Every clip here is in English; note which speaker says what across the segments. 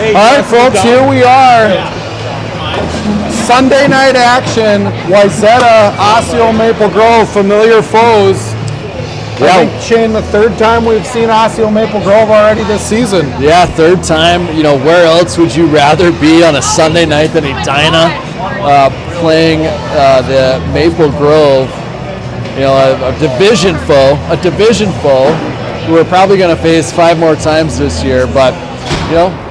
Speaker 1: All right, folks, here we are. Sunday night action. Wayzata, Osseo, Maple Grove, familiar foes. I think, Shane, the third time we've seen Osseo Maple Grove already this season.
Speaker 2: Yeah, third time. You know, where else would you rather be on a Sunday night than Edina playing the Maple Grove? You know, a division foe who we're probably going to face 5 more times this year. But, you know,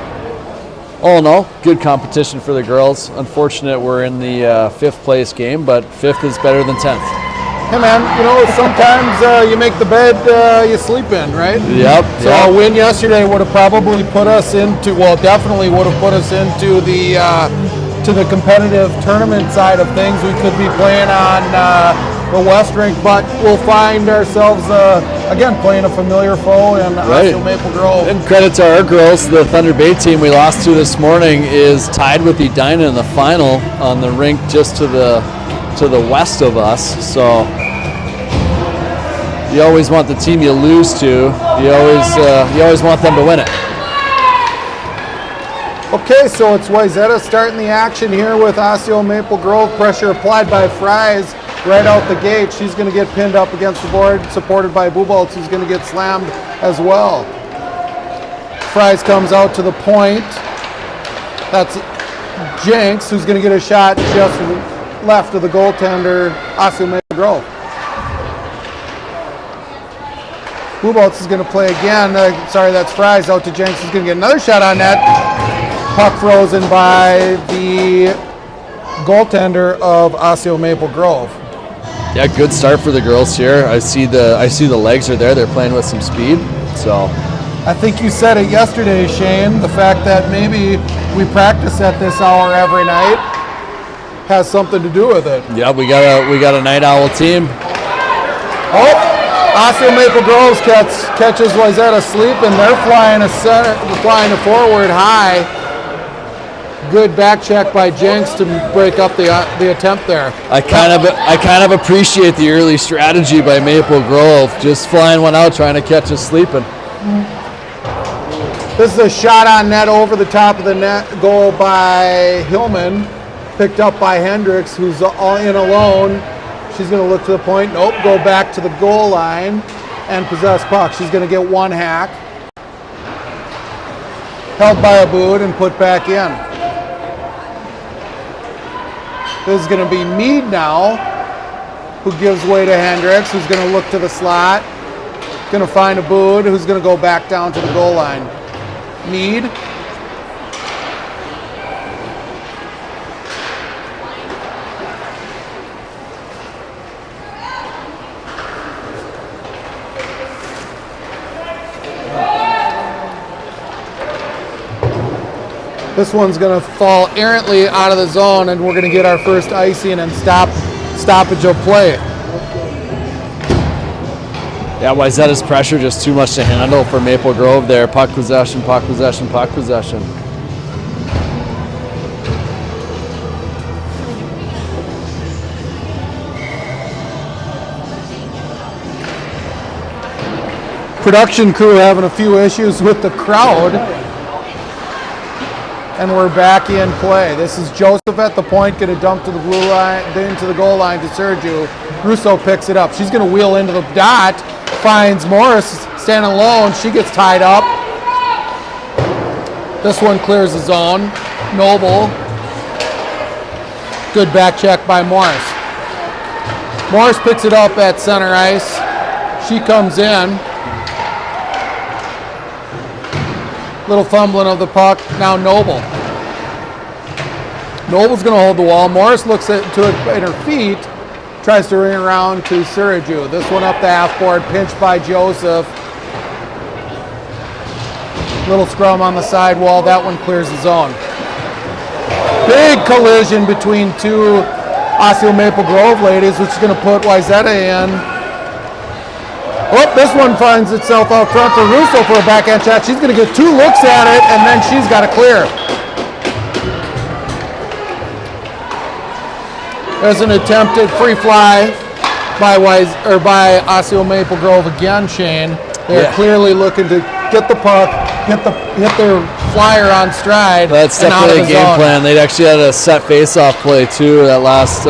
Speaker 2: all in all, good competition for the girls. Unfortunate we're in the 5th place game, but 5th is better than 10th.
Speaker 1: Hey man, you know, sometimes you make the bed you sleep in, right?
Speaker 2: Yep.
Speaker 1: So a win yesterday would have probably put us into, well, definitely would have put us into the to the competitive tournament side of things. We could be playing on the West Rink, but we'll find ourselves again playing a familiar foe in Osseo Maple Grove.
Speaker 2: And credit to our girls, the Thunder Bay team we lost to this morning is tied with Edina in the final on the rink just to the west of us. So you always want the team you lose to. You always want them to win it.
Speaker 1: Okay, so it's Wayzata starting the action here with Osseo Maple Grove. Pressure applied by Fries right out the gate. She's going to get pinned up against the board, supported by Buboltz, who's going to get slammed as well. Fries comes out to the point. That's Jenks, who's going to get a shot just left of the goaltender, Osseo Maple Grove. Buboltz is going to play again. Sorry, that's Fries out to Jenks. He's going to get another shot on net. Puck frozen by the goaltender of Osseo Maple Grove.
Speaker 2: Yeah, good start for the girls here. I see the legs are there. They're playing with some speed. So
Speaker 1: I think you said it yesterday, Shane. The fact that maybe we practice at this hour every night has something to do with it.
Speaker 2: Yeah, we got a night owl team.
Speaker 1: Oh, Osseo Maple Grove catches Wayzata asleep, and they're flying a forward high. Good back check by Jenks to break up the attempt there.
Speaker 2: I kind of appreciate the early strategy by Maple Grove, just flying one out, trying to catch us sleeping.
Speaker 1: This is a shot on net over the top of the net goal by Hillman, picked up by Hendricks, who's all in alone. She's going to look to the point. Nope, go back to the goal line and possess puck. She's going to get one hack. Held by Abood and put back in. This is going to be Mead now, who gives way to Hendricks, who's going to look to the slot. Going to find Abood, who's going to go back down to the goal line. Mead. This one's going to fall errantly out of the zone, and we're going to get our first icing and stoppage of play.
Speaker 2: Yeah, Wayzata's pressure just too much to handle for Maple Grove there. Puck possession, puck possession, puck possession.
Speaker 1: Production crew having a few issues with the crowd. And we're back in play. This is Joseph at the point, going to dump to the blue line, into the goal line to Sergio. Russo picks it up. She's going to wheel into the dot, finds Morris standing alone. She gets tied up. This one clears the zone. Noble. Good back check by Morris. Morris picks it up at center ice. She comes in. Little fumbling of the puck. Now Noble. Noble's going to hold the wall. Morris looks to it at her feet. Tries to ring around to Suraju. This one up the half board. Pinched by Joseph. Little scrum on the sidewall. That one clears the zone. Big collision between two Osseo Maple Grove ladies, which is going to put Wayzata in. Oh, this one finds itself out front for Russo for a backhand shot. She's going to get 2 looks at it, and then she's got to clear. There's an attempted free fly by Osseo Maple Grove again, Shane. They're clearly looking to get the puck, hit their flyer on stride.
Speaker 2: That's
Speaker 1: and out
Speaker 2: definitely
Speaker 1: of
Speaker 2: a
Speaker 1: the
Speaker 2: game
Speaker 1: zone.
Speaker 2: plan. They'd actually had a set face-off play too. That last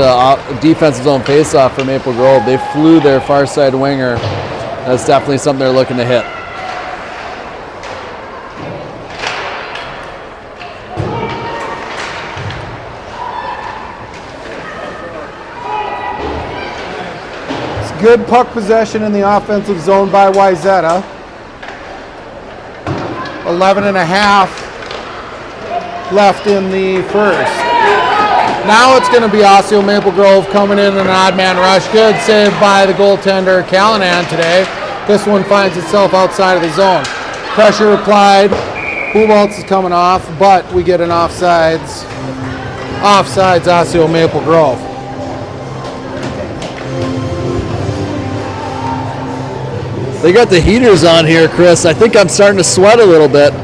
Speaker 2: defensive zone face-off for Maple Grove, they flew their far side winger. That's definitely something they're looking to hit.
Speaker 1: Good puck possession in the offensive zone by Wayzata. 11 and a half left in the first. Now it's going to be Osseo Maple Grove coming in an odd man rush. Good save by the goaltender Callanan today. This one finds itself outside of the zone. Pressure applied. Buboltz is coming off, but we get an offsides. Offsides Osseo Maple Grove.
Speaker 2: They got the heaters on here, Chris. I think I'm starting to sweat a little bit.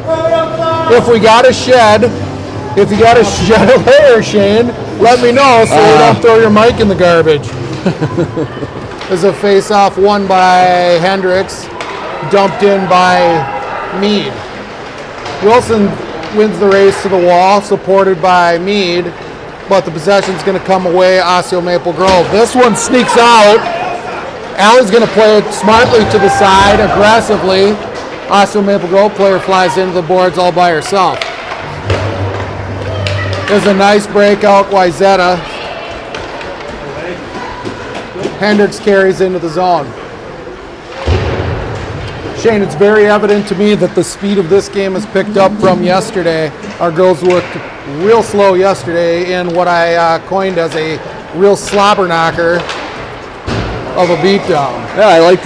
Speaker 1: If you got a shed a layer, Shane, let me know so you don't throw your mic in the garbage. There's a face-off won by Hendricks, dumped in by Mead. Wilson wins the race to the wall, supported by Mead, but the possession's going to come away Osseo Maple Grove. This one sneaks out. Allie's going to play it smartly to the side, aggressively. Osseo Maple Grove player flies into the boards all by herself. There's a nice breakout, Wayzata. Hendricks carries into the zone. Shane, it's very evident to me that the speed of this game has picked up from yesterday. Our girls worked real slow yesterday in what I coined as a real slobber knocker of a beatdown.
Speaker 2: Yeah, I like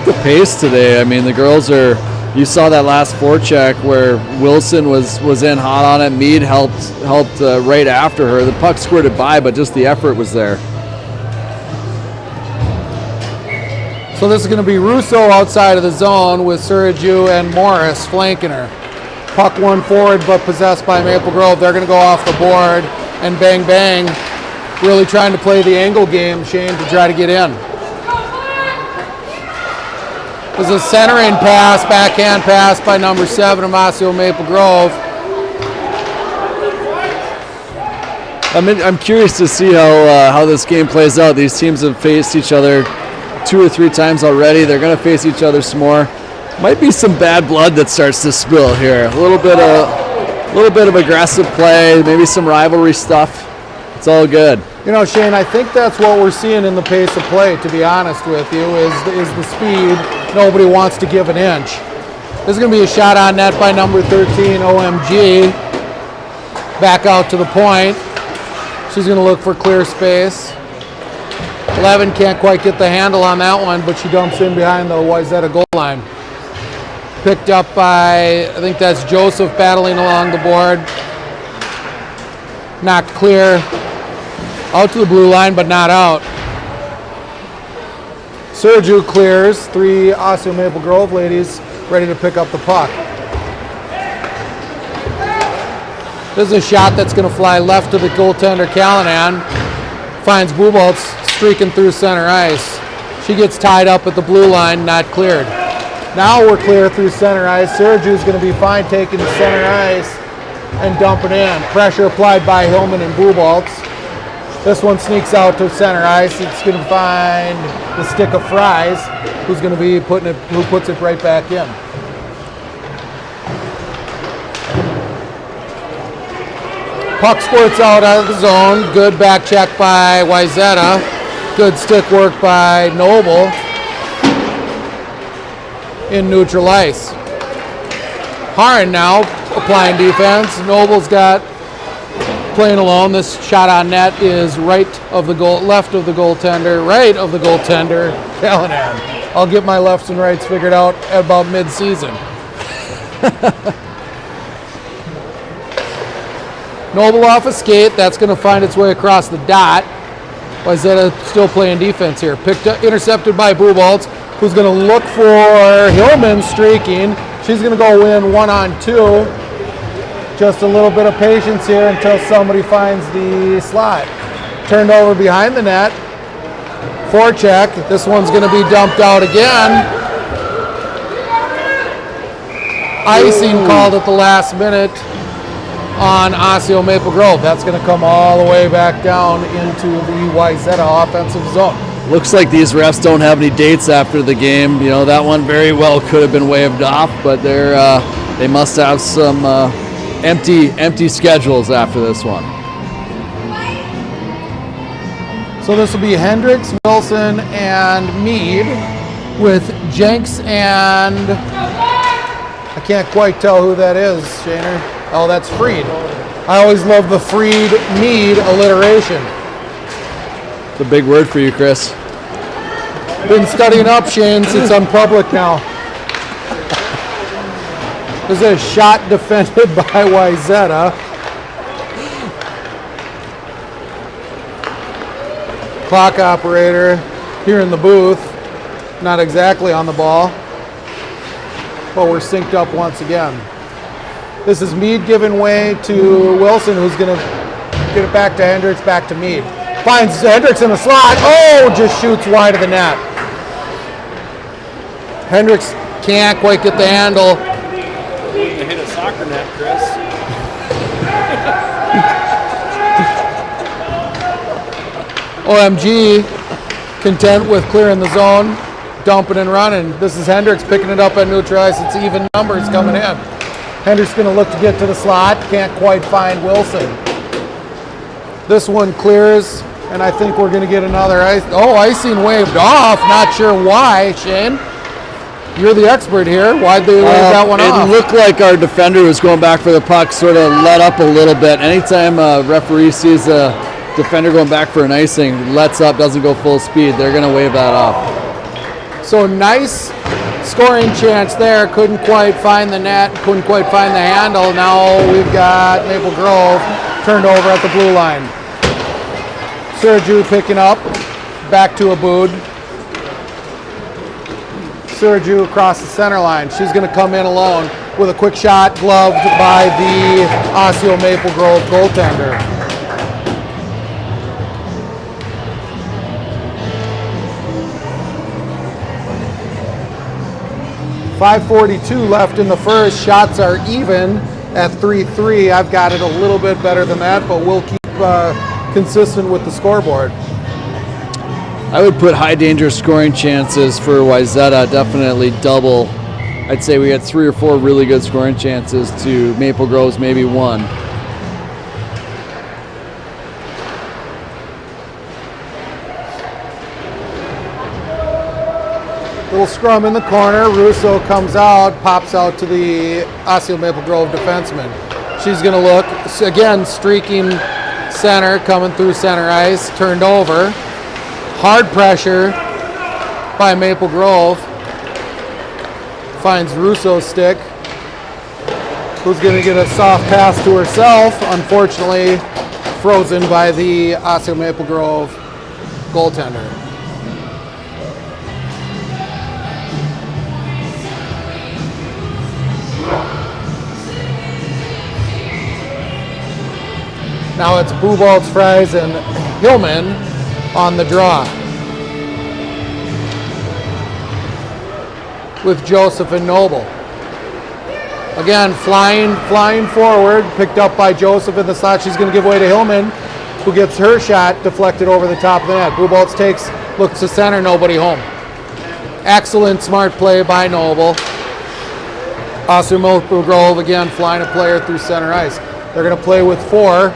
Speaker 2: the pace today. I mean, the girls are. You saw that last forecheck where Wilson was in hot on it. Mead helped right after her. The puck squirted by, but just the effort was there.
Speaker 1: So this is going to be Russo outside of the zone with Suraju and Morris flanking her. Puck won forward, but possessed by Maple Grove. They're going to go off the board and bang bang. Really trying to play the angle game, Shane, to try to get in. There's a centering pass, backhand pass by number 7 of Osseo Maple Grove.
Speaker 2: I'm curious to see how this game plays out. These teams have faced each other 2 or 3 times already. They're going to face each other some more. Might be some bad blood that starts to spill here. A little bit of aggressive play, maybe some rivalry stuff. It's all good.
Speaker 1: You know, Shane, I think that's what we're seeing in the pace of play, to be honest with you, is the speed. Nobody wants to give an inch. This is going to be a shot on net by number 13, OMG. Back out to the point. She's going to look for clear space. 11 can't quite get the handle on that one, but she dumps in behind the Wayzata goal line. Picked up by, I think that's Joseph battling along the board. Knocked clear. Out to the blue line, but not out. Suraju clears. 3 Osseo Maple Grove ladies ready to pick up the puck. This is a shot that's going to fly left to the goaltender Callanan. Finds Buboltz streaking through center ice. She gets tied up at the blue line, not cleared. Now we're clear through center ice. Suraju's going to be fine taking the center ice and dumping in. Pressure applied by Hillman and Buboltz. This one sneaks out to center ice. It's going to find the stick of Fries, who's going to be who puts it right back in. Puck squirts out of the zone. Good back check by Wayzata. Good stick work by Noble in neutral ice. Haran now applying defense. Noble's got playing alone. This shot on net is left of the goaltender, Callanan. I'll get my lefts and rights figured out at about mid-season. Noble off a skate. That's going to find its way across the dot. Wayzata still playing defense here. Intercepted by Buboltz, who's going to look for Hillman streaking. She's going to go in 1-on-2. Just a little bit of patience here until somebody finds the slot. Turned over behind the net. Forecheck. This one's going to be dumped out again. icing called at the last minute on Osseo Maple Grove. That's going to come all the way back down into the Wayzata offensive zone.
Speaker 2: Looks like these refs don't have any dates after the game. You know, that one very well could have been waved off, but they must have some empty schedules after this one.
Speaker 1: So this will be Hendricks, Wilson, and Mead with Jenks and I can't quite tell who that is, Shaner. Oh, that's Freed. I always love the Freed-Mead alliteration.
Speaker 2: It's a big word for you, Chris.
Speaker 1: Been studying up, Shane, since I'm public now. This is a shot defended by Wayzata. Clock operator here in the booth. Not exactly on the ball, but we're synced up once again. This is Mead giving way to Wilson, who's going to get it back to Hendricks, back to Mead. Finds Hendricks in the slot. Oh, just shoots wide of the net. Hendricks can't quite get the handle.
Speaker 3: Wouldn't have hit a soccer net, Chris.
Speaker 1: OMG content with clearing the zone, dumping and running. This is Hendricks picking it up at neutral ice. It's even numbers coming in. Hendricks going to look to get to the slot. Can't quite find Wilson. This one clears, and I think we're going to get another ice. Oh, icing waved off. Not sure why, Shane. You're the expert here. Why'd they wave that one off?
Speaker 2: It looked like our defender was going back for the puck, sort of let up a little bit. Anytime a referee sees a defender going back for an icing, lets up, doesn't go full speed, they're going to wave that off.
Speaker 1: So nice scoring chance there. Couldn't quite find the net, couldn't quite find the handle. Now we've got Maple Grove turned over at the blue line. Sergiu picking up, back to Aboud. Sergiu across the center line. She's going to come in alone with a quick shot, gloved by the Osseo Maple Grove goaltender. .542 left in the first. Shots are even at 3-3. I've got it a little bit better than that, but we'll keep consistent with the scoreboard.
Speaker 2: I would put high danger scoring chances for Wayzata, definitely double. I'd say we had 3 or 4 really good scoring chances to Maple Grove's maybe 1.
Speaker 1: Little scrum in the corner. Russo comes out, pops out to the Osseo Maple Grove defenseman. She's going to look, again, streaking center, coming through center ice, turned over. Hard pressure by Maple Grove. Finds Russo's stick, who's going to get a soft pass to herself. Unfortunately, frozen by the Osseo Maple Grove goaltender. Now it's Buboltz, Fries, and Hillman on the draw, with Joseph and Noble. Again, flying forward, picked up by Joseph in the slot. She's going to give way to Hillman, who gets her shot deflected over the top of the net. Buboltz looks to center, nobody home. Excellent, smart play by Noble. Osseo Maple Grove again flying a player through center ice. They're going to play with 4.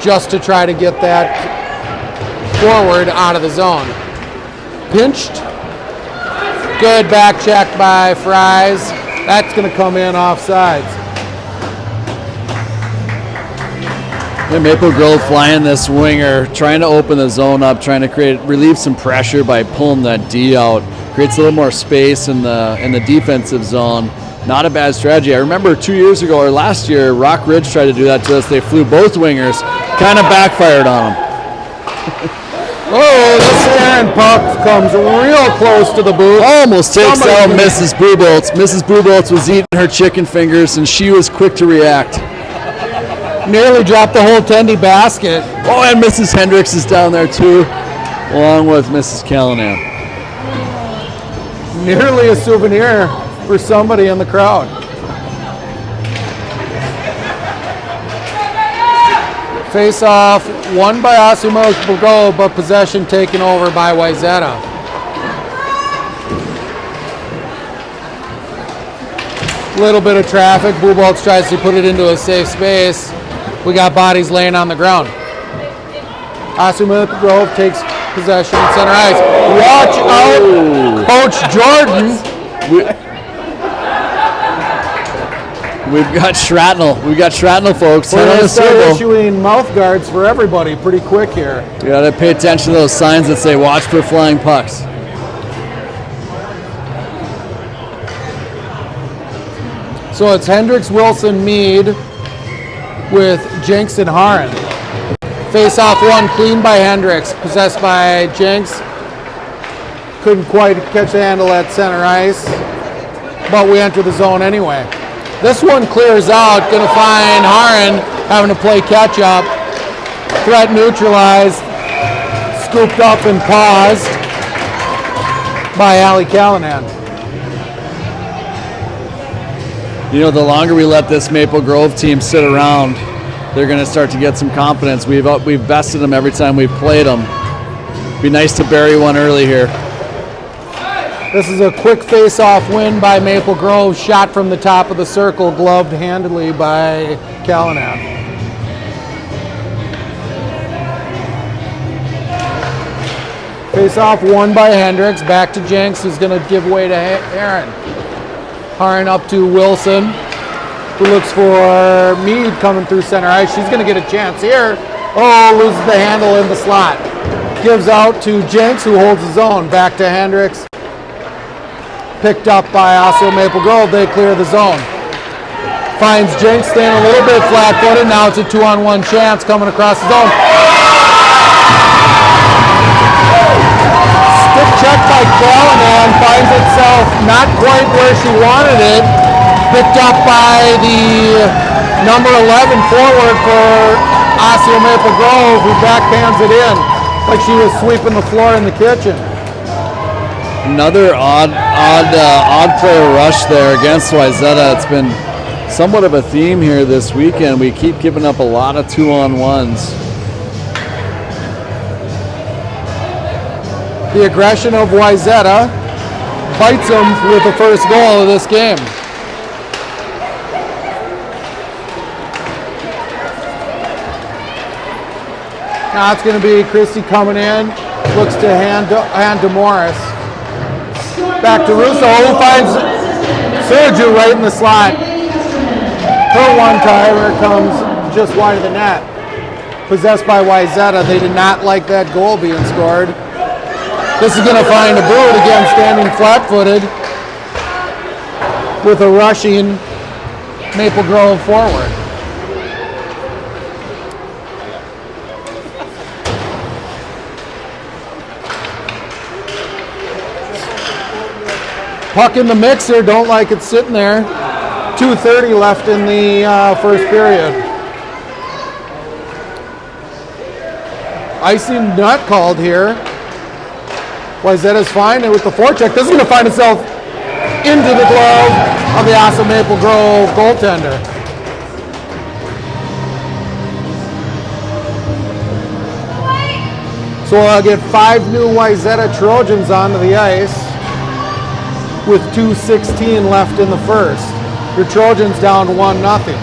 Speaker 1: Just to try to get that forward out of the zone. Pinched. Good back check by Fries. That's going to come in offsides.
Speaker 2: Yeah, Maple Grove flying this winger, trying to open the zone up, trying to relieve some pressure by pulling that D out. Creates a little more space in the defensive zone. Not a bad strategy. I remember 2 years ago or last year, Rock Ridge tried to do that to us. They flew both wingers, kind of backfired on them.
Speaker 1: Oh, the stand puck comes real close to the booth.
Speaker 2: Almost takes out Mrs. Buboltz. Mrs. Buboltz was eating her chicken fingers, and she was quick to react.
Speaker 1: Nearly dropped the whole tendy basket.
Speaker 2: Oh, and Mrs. Hendricks is down there too, along with Mrs. Callanan.
Speaker 1: Nearly a souvenir for somebody in the crowd. Face off won by Osseo Maple Grove, but possession taken over by Wayzata. Little bit of traffic. Bubolz tries to put it into a safe space. We got bodies laying on the ground. Osseo Maple Grove takes possession at center ice. Watch out, Coach Jordan.
Speaker 2: We've got shrapnel. We've got shrapnel, folks.
Speaker 1: We're going to start issuing mouth guards for everybody pretty quick here.
Speaker 2: You got to pay attention to those signs that say "Watch for flying pucks."
Speaker 1: So it's Hendricks, Wilson, Mead with Jenks and Haran. Face-off one, clean by Hendricks, possessed by Jenks. Couldn't quite catch the handle at center ice, but we enter the zone anyway. This one clears out, gonna find Haran having to play catch up. Threat neutralized, scooped up and paused by Allie Callahan.
Speaker 2: You know, the longer we let this Maple Grove team sit around, they're going to start to get some confidence. We've bested them every time we've played them. Be nice to bury one early here.
Speaker 1: This is a quick face-off win by Maple Grove. Shot from the top of the circle, gloved handily by Callahan. Face-off won by Hendricks. Back to Jenks, who's going to give way to Aaron. Haran up to Wilson, who looks for Mead coming through center ice. She's going to get a chance here. Oh, loses the handle in the slot. Gives out to Jenks, who holds his own. Back to Hendricks. Picked up by Osseo Maple Grove. They clear the zone. Finds Jenks staying a little bit flat-footed. Now it's a 2-on-1 chance coming across the zone. Stick check by Callahan, finds itself not quite where she wanted it. Picked up by the number 11 forward for Osseo Maple Grove, who backhands it in like she was sweeping the floor in the kitchen.
Speaker 2: Another odd player rush there against Wayzata. It's been somewhat of a theme here this weekend. We keep giving up a lot of 2-on-1s.
Speaker 1: The aggression of Wayzata bites them with the first goal of this game. Now it's going to be Christie coming in, looks to hand to Morris. Back to Russo, who finds Sergio right in the slot. Her one-timer comes just wide of the net. Possessed by Wayzata. They did not like that goal being scored. This is going to find a boot, again standing flat-footed with a rushing Maple Grove forward. Puck in the mixer, don't like it sitting there. 2:30 left in the first period. Icing not called here. Wayzata's fine, and with the forecheck, this is going to find itself into the glove of the Osseo Maple Grove goaltender. So I'll get 5 new Wayzata Trojans onto the ice with 2:16 left in the first. Your Trojans down 1-0.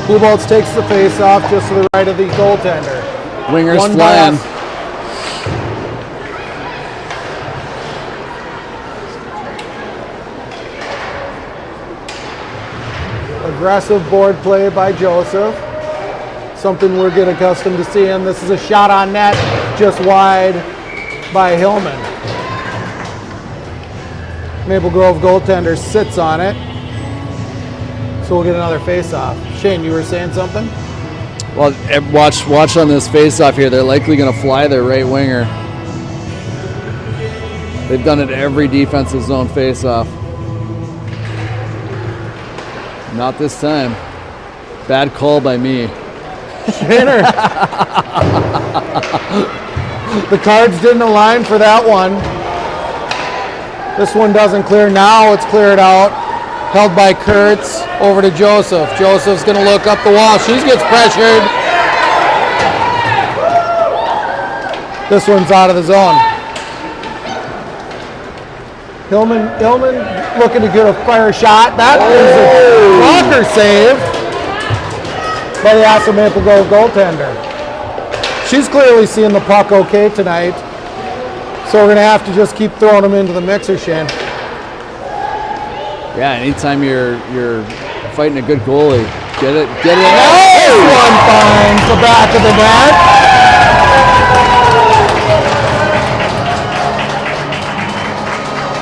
Speaker 1: Bubolz takes the face-off just to the right of the goaltender.
Speaker 2: Wingers flying.
Speaker 1: Aggressive board play by Joseph. Something we're getting accustomed to seeing. This is a shot on net, just wide by Hillman. Maple Grove goaltender sits on it. So we'll get another face-off. Shane, you were saying something?
Speaker 2: Well, watch on this face-off here. They're likely going to fly their right winger. They've done it every defensive zone face-off. Not this time. Bad call by me.
Speaker 1: Shaner. The cards didn't align for that one. This one doesn't clear. Now it's cleared out. Held by Kurtz. Over to Joseph. Joseph's going to look up the wall. She gets pressured. This one's out of the zone. Hillman looking to get a fire shot. That is a blocker save by the Osceola Maple Grove goaltender. She's clearly seeing the puck okay tonight. So we're going to have to just keep throwing them into the mixer, Shane.
Speaker 2: Yeah, anytime you're fighting a good goalie, get it in.
Speaker 1: This one finds the back of the net.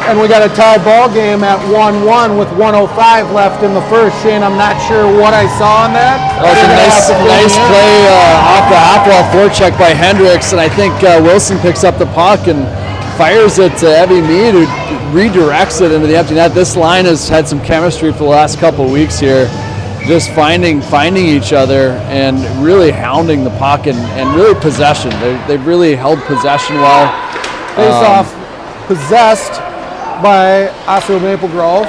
Speaker 1: And we got a tie ball game at 1-1 with 1:05 left in the first. Shane, I'm not sure what I saw on that.
Speaker 2: That was a nice play off the half-wall forecheck by Hendricks, and I think Wilson picks up the puck and fires it to Evie Mead, who redirects it into the empty net. This line has had some chemistry for the last couple of weeks here, just finding each other and really hounding the puck and really possession. They've really held possession well.
Speaker 1: Face off possessed by Osceola Maple Grove.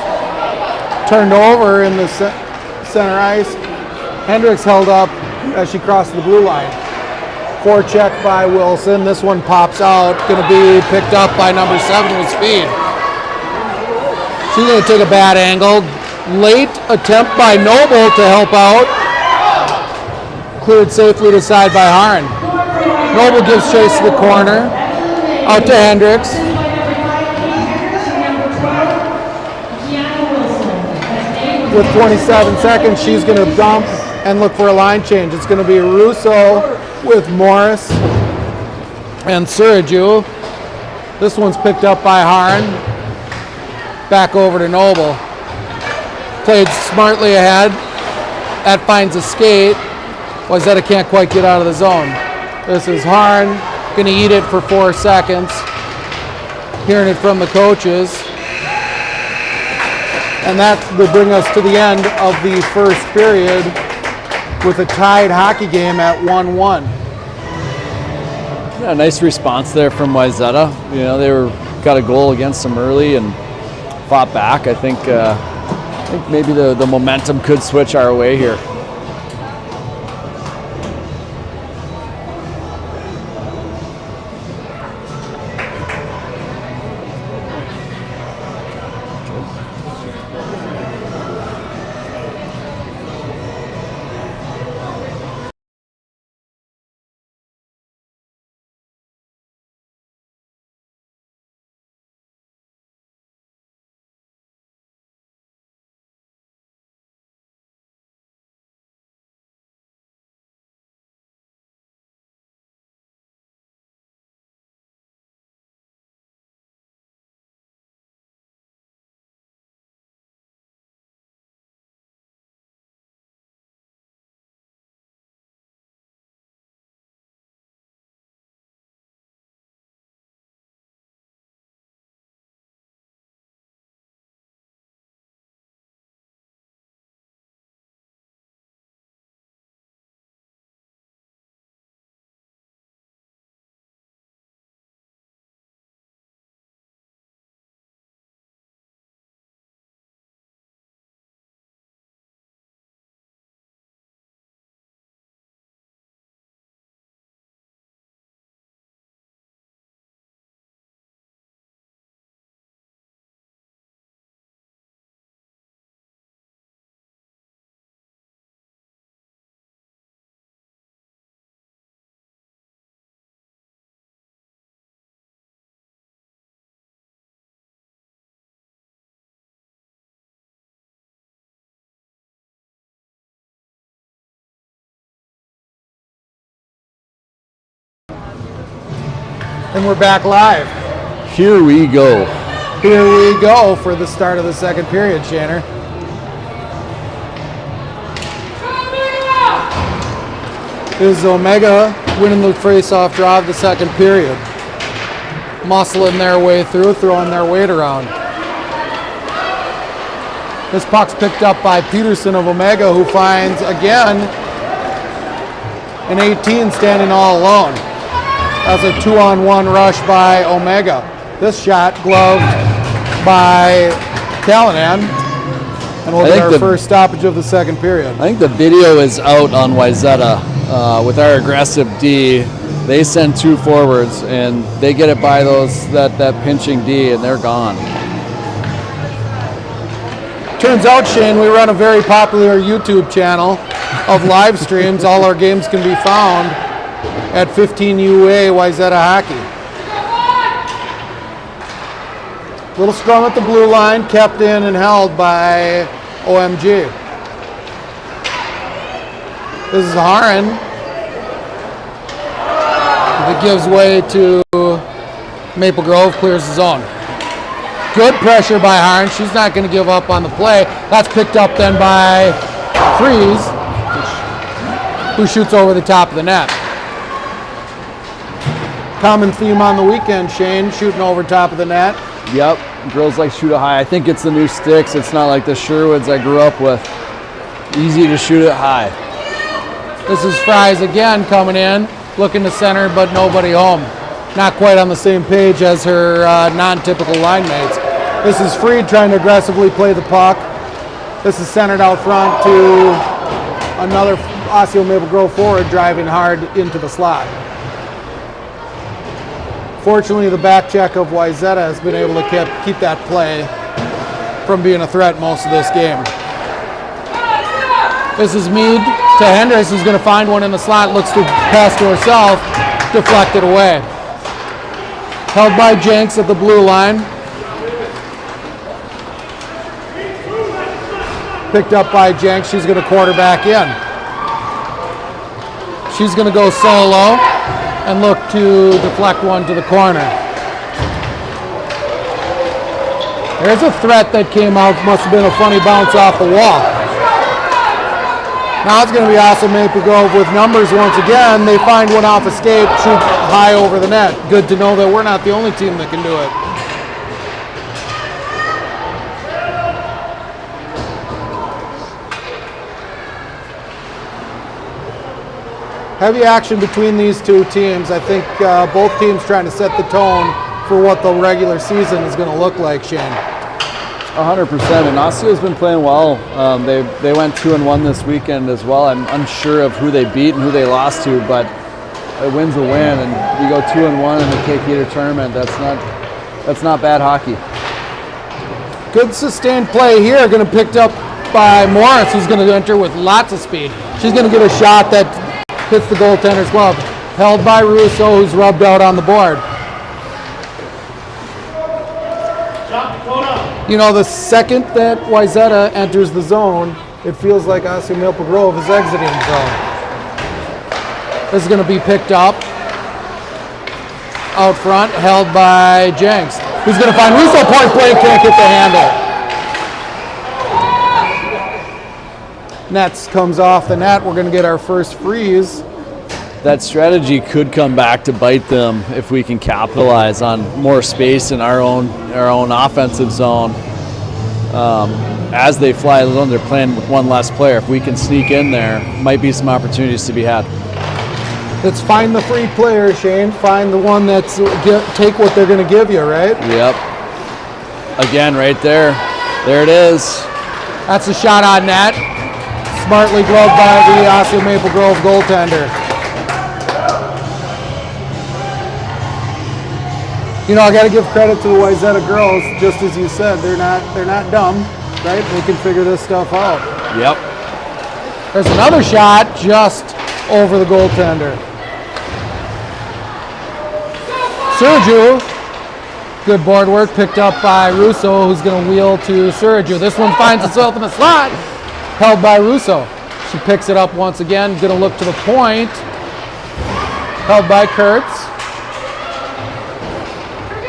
Speaker 1: Turned over in the center ice. Hendricks held up as she crossed the blue line. Forecheck by Wilson. This one pops out. Going to be picked up by number 7 with speed. She's going to take a bad angle. Late attempt by Noble to help out. Cleared safely to side by Harn. Noble gives chase to the corner. Out to Hendricks. With 27 seconds, she's going to dump and look for a line change. It's going to be Russo with Morris and Suraju. This one's picked up by Harn. Back over to Noble. Played smartly ahead. That finds a skate. Wayzata can't quite get out of the zone. This is Harn. Going to eat it for 4 seconds. Hearing it from the coaches. And that will bring us to the end of the first period with a tied hockey game at 1-1.
Speaker 2: Yeah, nice response there from Wayzata. You know, they got a goal against them early and fought back. I think maybe the momentum could switch our way here.
Speaker 1: And we're back live.
Speaker 2: Here we go.
Speaker 1: Here we go for the start of the second period, Shanner. This is Omega winning the face-off draw of the second period. Muscling their way through, throwing their weight around. This puck's picked up by Peterson of Omega, who finds, again, an 18 standing all alone. That's a 2-on-1 rush by Omega. This shot gloved by Callahan. And we'll get our first stoppage of the second period.
Speaker 2: I think the video is out on Wayzata. With our aggressive D, they send 2 forwards, and they get it by that pinching D, and they're gone.
Speaker 1: Turns out, Shane, we run a very popular YouTube channel of live streams. All our games can be found at 15UA Wayzata Hockey. Little scrum at the blue line, kept in and held by OMG. This is Haran. If it gives way to Maple Grove, clears the zone. Good pressure by Haran. She's not going to give up on the play. That's picked up then by Freeze, who shoots over the top of the net. Common theme on the weekend, Shane, shooting over top of the net.
Speaker 2: Yep, girls like shoot it high. I think it's the new sticks. It's not like the Sherwoods I grew up with. Easy to shoot it high.
Speaker 1: This is Fries again coming in, looking to center, but nobody home. Not quite on the same page as her non-typical line mates. This is Freed trying to aggressively play the puck. This is centered out front to another Osseo Maple Grove forward driving hard into the slot. Fortunately, the back check of Wayzata has been able to keep that play from being a threat most of this game. This is Mead to Hendricks, who's going to find one in the slot, looks to pass to herself, deflected away. Held by Jenks at the blue line. Picked up by Jenks. She's going to quarterback in. She's going to go solo and look to deflect one to the corner. There's a threat that came out. Must have been a funny bounce off the wall. Now it's going to be Osseo Maple Grove with numbers once again. They find one off escape, shoot high over the net. Good to know that we're not the only team that can do it. Heavy action between these two teams. I think both teams trying to set the tone for what the regular season is going to look like, Shane.
Speaker 2: 100%, and Osseo's been playing well. They went 2-1 this weekend as well. I'm unsure of who they beat and who they lost to, but a win's a win, and you go 2-1 in the KK tournament. That's not bad hockey.
Speaker 1: Good sustained play here. Going to picked up by Morris, who's going to enter with lots of speed. She's going to get a shot that hits the goaltender's glove. Held by Russo, who's rubbed out on the board. You know, the second that Wayzata enters the zone, it feels like Osseo Maple Grove is exiting the zone. This is going to be picked up out front, held by Jenks. Who's going to find Russo point blank, can't get the handle. Nets comes off the net. We're going to get our first freeze.
Speaker 2: That strategy could come back to bite them if we can capitalize on more space in our own offensive zone. As they fly the zone, they're playing with one less player. If we can sneak in there, might be some opportunities to be had.
Speaker 1: Let's find the free player, Shane. Find the one that's take what they're going to give you, right?
Speaker 2: Yep. Again, right there. There it is.
Speaker 1: That's a shot on net. Smartly gloved by the Osseo Maple Grove goaltender. You know, I got to give credit to the Wayzata girls. Just as you said, they're not dumb, right? They can figure this stuff out.
Speaker 2: Yep.
Speaker 1: There's another shot just over the goaltender. Sergio, good board work, picked up by Russo, who's going to wheel to Sergio. This one finds itself in the slot, held by Russo. She picks it up once again, going to look to the point, held by Kurtz.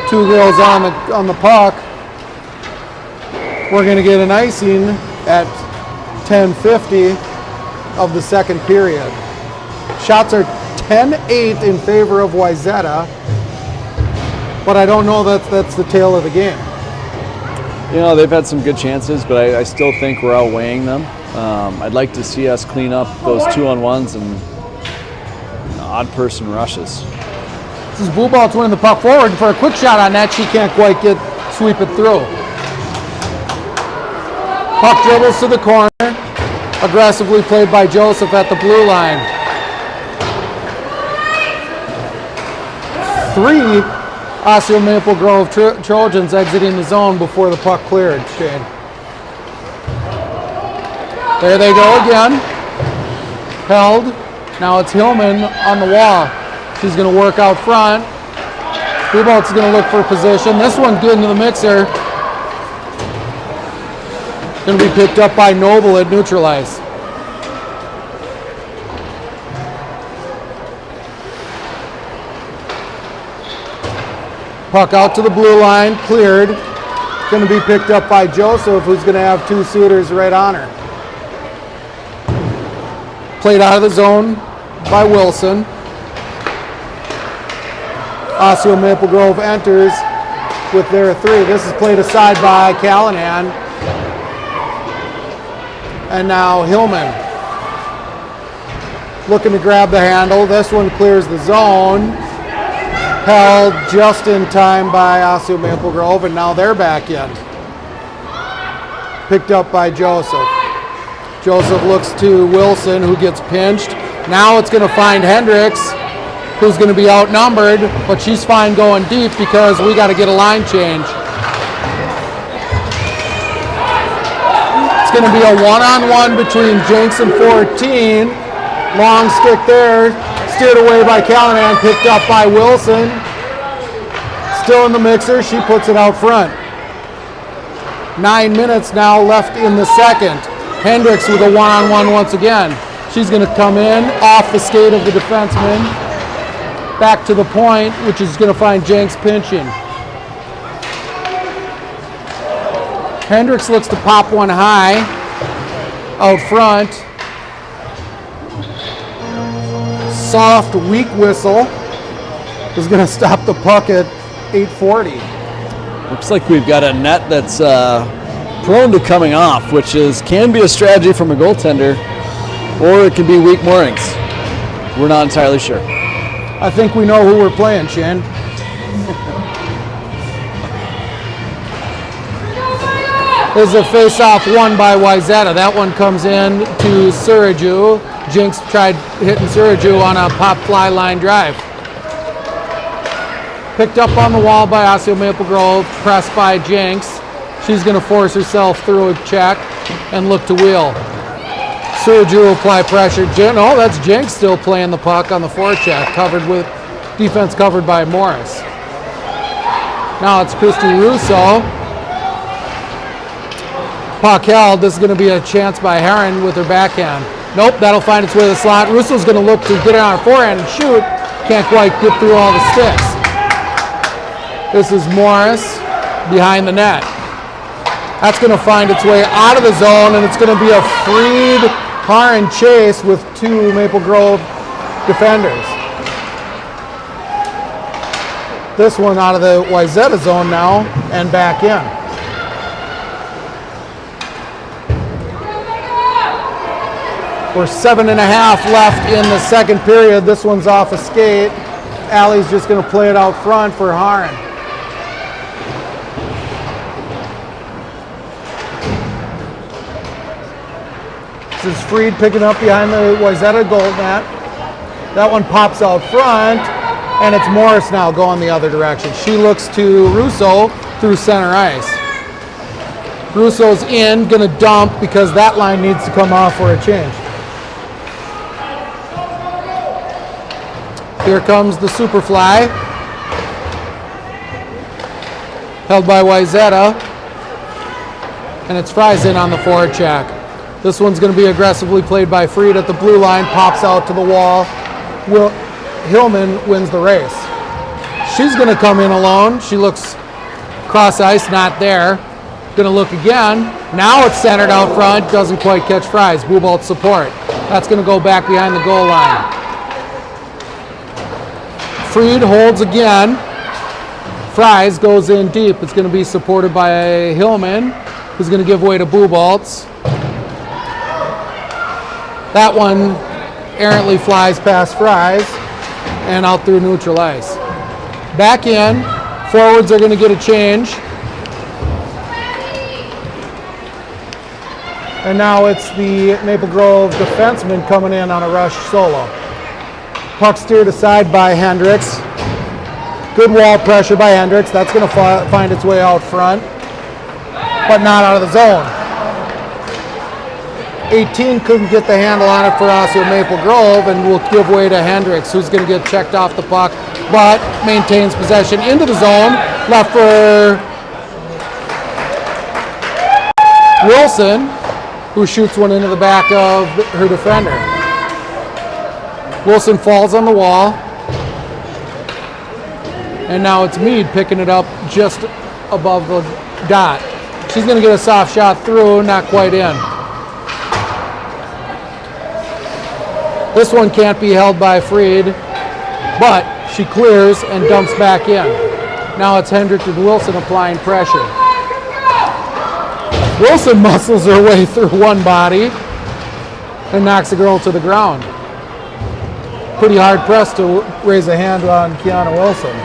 Speaker 1: Two girls on the puck. We're going to get an icing at 10:50 of the second period. Shots are 10-8 in favor of Wayzata, but I don't know that's the tail of the game.
Speaker 2: You know, they've had some good chances, but I still think we're outweighing them. I'd like to see us clean up those 2-on-1s and odd person rushes.
Speaker 1: This is Bubolt's winning the puck forward for a quick shot on that. She can't quite sweep it through. Puck dribbles to the corner. Aggressively played by Joseph at the blue line. 3 Osseo Maple Grove Trojans exiting the zone before the puck cleared, Shane. There they go again. Held. Now it's Hillman on the wall. She's going to work out front. Bubolt's going to look for position. This one good into the mixer. Going to be picked up by Noble at neutralize. Puck out to the blue line, cleared. Going to be picked up by Joseph, who's going to have 2 suitors right on her. Played out of the zone by Wilson. Osseo Maple Grove enters with their 3. This is played aside by Callahan. And now Hillman. Looking to grab the handle. This one clears the zone. Held just in time by Osseo Maple Grove, and now they're back in. Picked up by Joseph. Joseph looks to Wilson, who gets pinched. Now it's going to find Hendricks, who's going to be outnumbered, but she's fine going deep because we got to get a line change. It's going to be a one-on-one between Jenks and 14. Long stick there, steered away by Callahan, picked up by Wilson. Still in the mixer, she puts it out front. 9 minutes now left in the second. Hendricks with a one-on-one once again. She's going to come in off the skate of the defenseman. Back to the point, which is going to find Jenks pinching. Hendricks looks to pop one high out front. Soft, weak whistle is going to stop the puck at 8:40.
Speaker 2: Looks like we've got a net that's prone to coming off, which can be a strategy from a goaltender, or it can be weak moorings. We're not entirely sure.
Speaker 1: I think we know who we're playing, Shane. There's a face-off won by Wayzata. That one comes in to Suraju. Jenks tried hitting Suraju on a pop fly line drive. Picked up on the wall by Osseo Maple Grove, pressed by Jenks. She's going to force herself through a check and look to wheel. Suraju will apply pressure. No, that's Jenks still playing the puck on the forecheck, covered with defense covered by Morris. Now it's Christy Russo. Puck held. This is going to be a chance by Heron with her backhand. Nope, that'll find its way to the slot. Russo's going to look to get it on her forehand and shoot. Can't quite get through all the sticks. This is Morris behind the net. That's going to find its way out of the zone, and it's going to be a freed Haran chase with 2 Maple Grove defenders. This one out of the Wayzata zone now and back in. We're 7.5 left in the second period. This one's off a skate. Allie's just going to play it out front for Haran. This is Freed picking up behind the Wayzata goal net. That one pops out front, and it's Morris now going the other direction. She looks to Russo through center ice. Russo's in, going to dump because that line needs to come off for a change. Here comes the Superfly. Held by Wayzata. And it's Fries in on the forward check. This one's going to be aggressively played by Freed at the blue line. Pops out to the wall. Hillman wins the race. She's going to come in alone. She looks cross ice, not there. Going to look again. Now it's centered out front. Doesn't quite catch Fries. Bubolt support. That's going to go back behind the goal line. Freed holds again. Fries goes in deep. It's going to be supported by Hillman, who's going to give way to Buboltz. That one errantly flies past Fries and out through neutral ice. Back in. Forwards are going to get a change. And now it's the Maple Grove defenseman coming in on a rush solo. Puck steered aside by Hendricks. Good wall pressure by Hendricks. That's going to find its way out front, but not out of the zone. 18 couldn't get the handle on it for Osseo Maple Grove and will give way to Hendricks, who's going to get checked off the puck, but maintains possession into the zone. Left for Wilson, who shoots one into the back of her defender. Wilson falls on the wall. And now it's Mead picking it up just above the dot. She's going to get a soft shot through, not quite in. This one can't be held by Freed, but she clears and dumps back in. Now it's Hendrick and Wilson applying pressure. Wilson muscles her way through one body and knocks the girl to the ground. Pretty hard press to raise a hand on Kiana Wilson.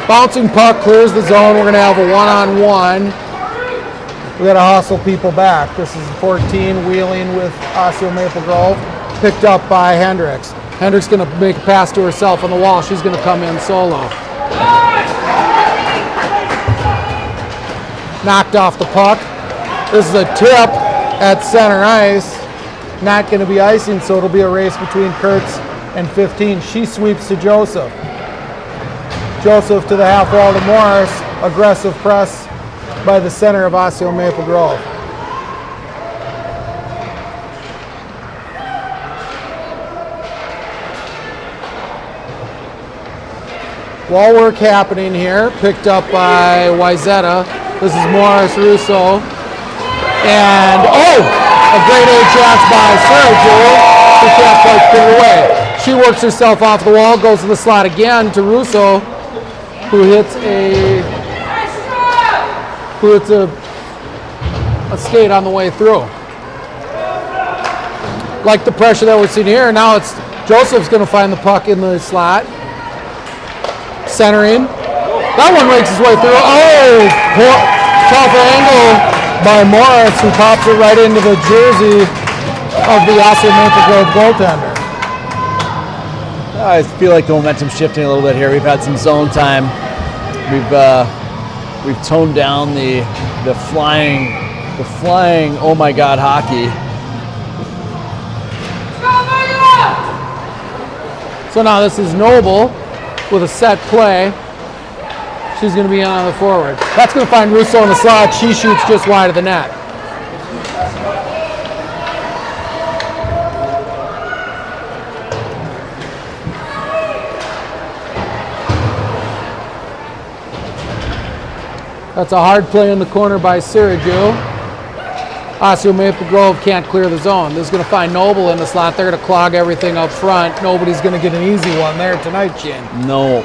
Speaker 1: Bouncing puck clears the zone. We're going to have a one-on-one. We got to hustle people back. This is 14 wheeling with Osseo Maple Grove, picked up by Hendricks. Hendricks going to make a pass to herself on the wall. She's going to come in solo. Knocked off the puck. This is a tip at center ice. Not going to be icing, so it'll be a race between Kurtz and 15. She sweeps to Joseph. Joseph to the half wall to Morris. Aggressive press by the center of Osseo Maple Grove. Wall work happening here, picked up by Wayzata. This is Morris Russo. And, a great A chance by Sergio, who can't quite put it away. She works herself off the wall, goes to the slot again to Russo, who hits a skate on the way through. Like the pressure that we're seeing here, now it's Joseph's going to find the puck in the slot. Centering. That one makes his way through. Tough angle by Morris, who pops it right into the jersey of the Osseo Maple Grove goaltender.
Speaker 2: I feel like the momentum's shifting a little bit here. We've had some zone time. We've toned down the flying oh my god hockey. So now this is Noble with a set play. She's going to be on the forward. That's going to find Russo in the slot. She shoots just wide of the net. That's a hard play in the corner by Siraju. Osseo Maple Grove can't clear the zone. This is going to find Noble in the slot. They're going to clog everything up front. Nobody's going to get an easy one there tonight, Jen. No.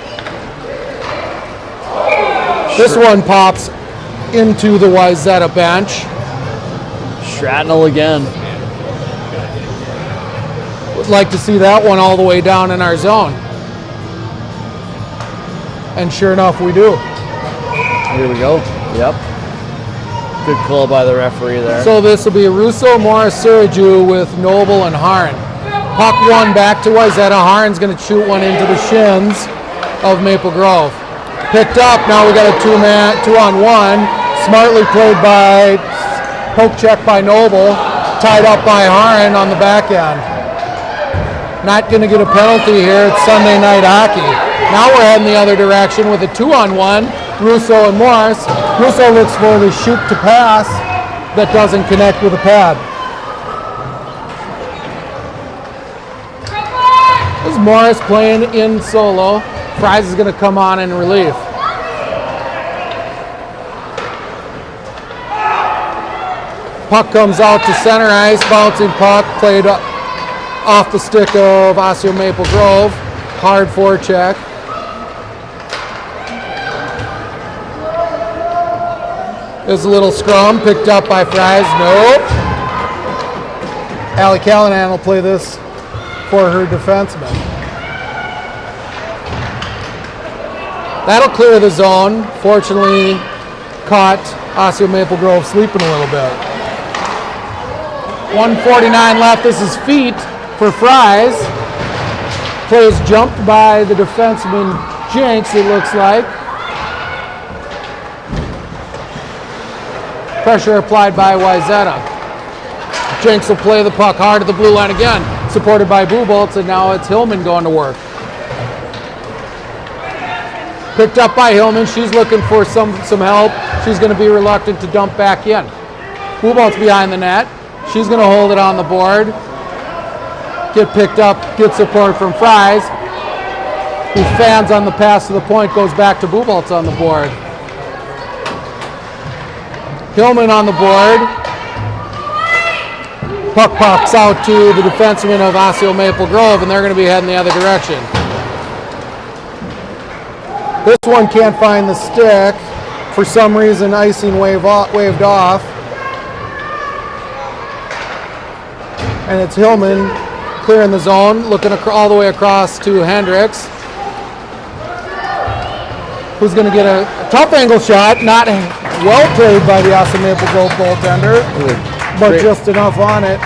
Speaker 1: This one pops into the Wayzata bench.
Speaker 2: Shrapnel again.
Speaker 1: Would like to see that one all the way down in our zone. And sure enough, we do.
Speaker 2: Here we go. Yep. Good call by the referee there.
Speaker 1: So this will be Russo, Morris, Siraju with Noble and Harn. Puck one back to Wayzata. Harn's going to shoot one into the shins of Maple Grove. Picked up. Now we got a two-on-one. Smartly played by poke check by Noble. Tied up by Harn on the back end. Not going to get a penalty here. It's Sunday night hockey. Now we're heading the other direction with a two-on-one. Russo and Morris. Russo looks for the shoot to pass that doesn't connect with the pad. This is Morris playing in solo. Fries is going to come on in relief. Puck comes out to center ice. Bouncing puck played off the stick of Osseo Maple Grove. Hard forecheck. There's a little scrum picked up by Fries. Nope. Allie Callahan will play this for her defenseman. That'll clear the zone. Fortunately, caught Osseo Maple Grove sleeping a little bit. 1:49 left. This is feet for Fries. Play is jumped by the defenseman Jinx, it looks like. Pressure applied by Wayzata. Jinx will play the puck hard at the blue line again, supported by Bubolts, and now it's Hillman going to work. Picked up by Hillman. She's looking for some help. She's going to be reluctant to dump back in. Bubolts behind the net. She's going to hold it on the board. Get picked up, get support from Fries, who fans on the pass to the point, goes back to Bubolts on the board. Hillman on the board. Puck pops out to the defenseman of Osseo Maple Grove, and they're going to be heading the other direction. This one can't find the stick. For some reason, icing waved off. And it's Hillman clearing the zone, looking all the way across to Hendricks, who's going to get a tough angle shot, not well played by the Osseo Maple Grove goaltender, but just enough on it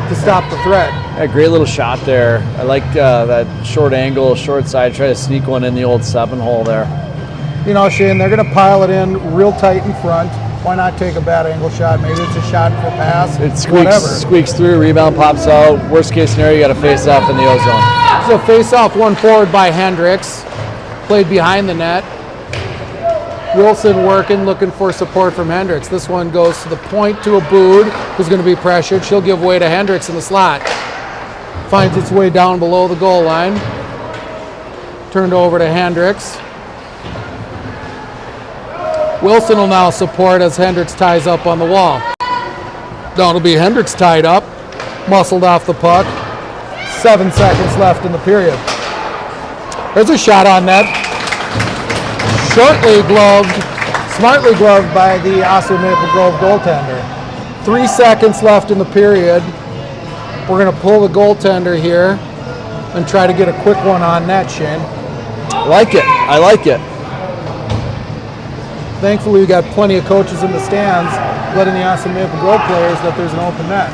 Speaker 1: to stop the threat.
Speaker 2: A great little shot there. I like that short angle, short side, try to sneak one in the old 7-hole there.
Speaker 1: You know, Shane, they're going to pile it in real tight in front. Why not take a bad angle shot? Maybe it's a shot for pass.
Speaker 2: It squeaks through, rebound pops out. Worst case scenario, you got to face off in the O-zone.
Speaker 1: So face off one forward by Hendricks. Played behind the net. Wilson working, looking for support from Hendricks. This one goes to the point to Abood, who's going to be pressured. She'll give way to Hendricks in the slot. Finds its way down below the goal line. Turned over to Hendricks. Wilson will now support as Hendricks ties up on the wall. Now it'll be Hendricks tied up, muscled off the puck. 7 seconds left in the period. There's a shot on net. Smartly gloved by the Osseo Maple Grove goaltender. 3 seconds left in the period. We're going to pull the goaltender here and try to get a quick one on net, Shane.
Speaker 2: I like it.
Speaker 1: Thankfully, we got plenty of coaches in the stands letting the Osseo Maple Grove players that there's an open net.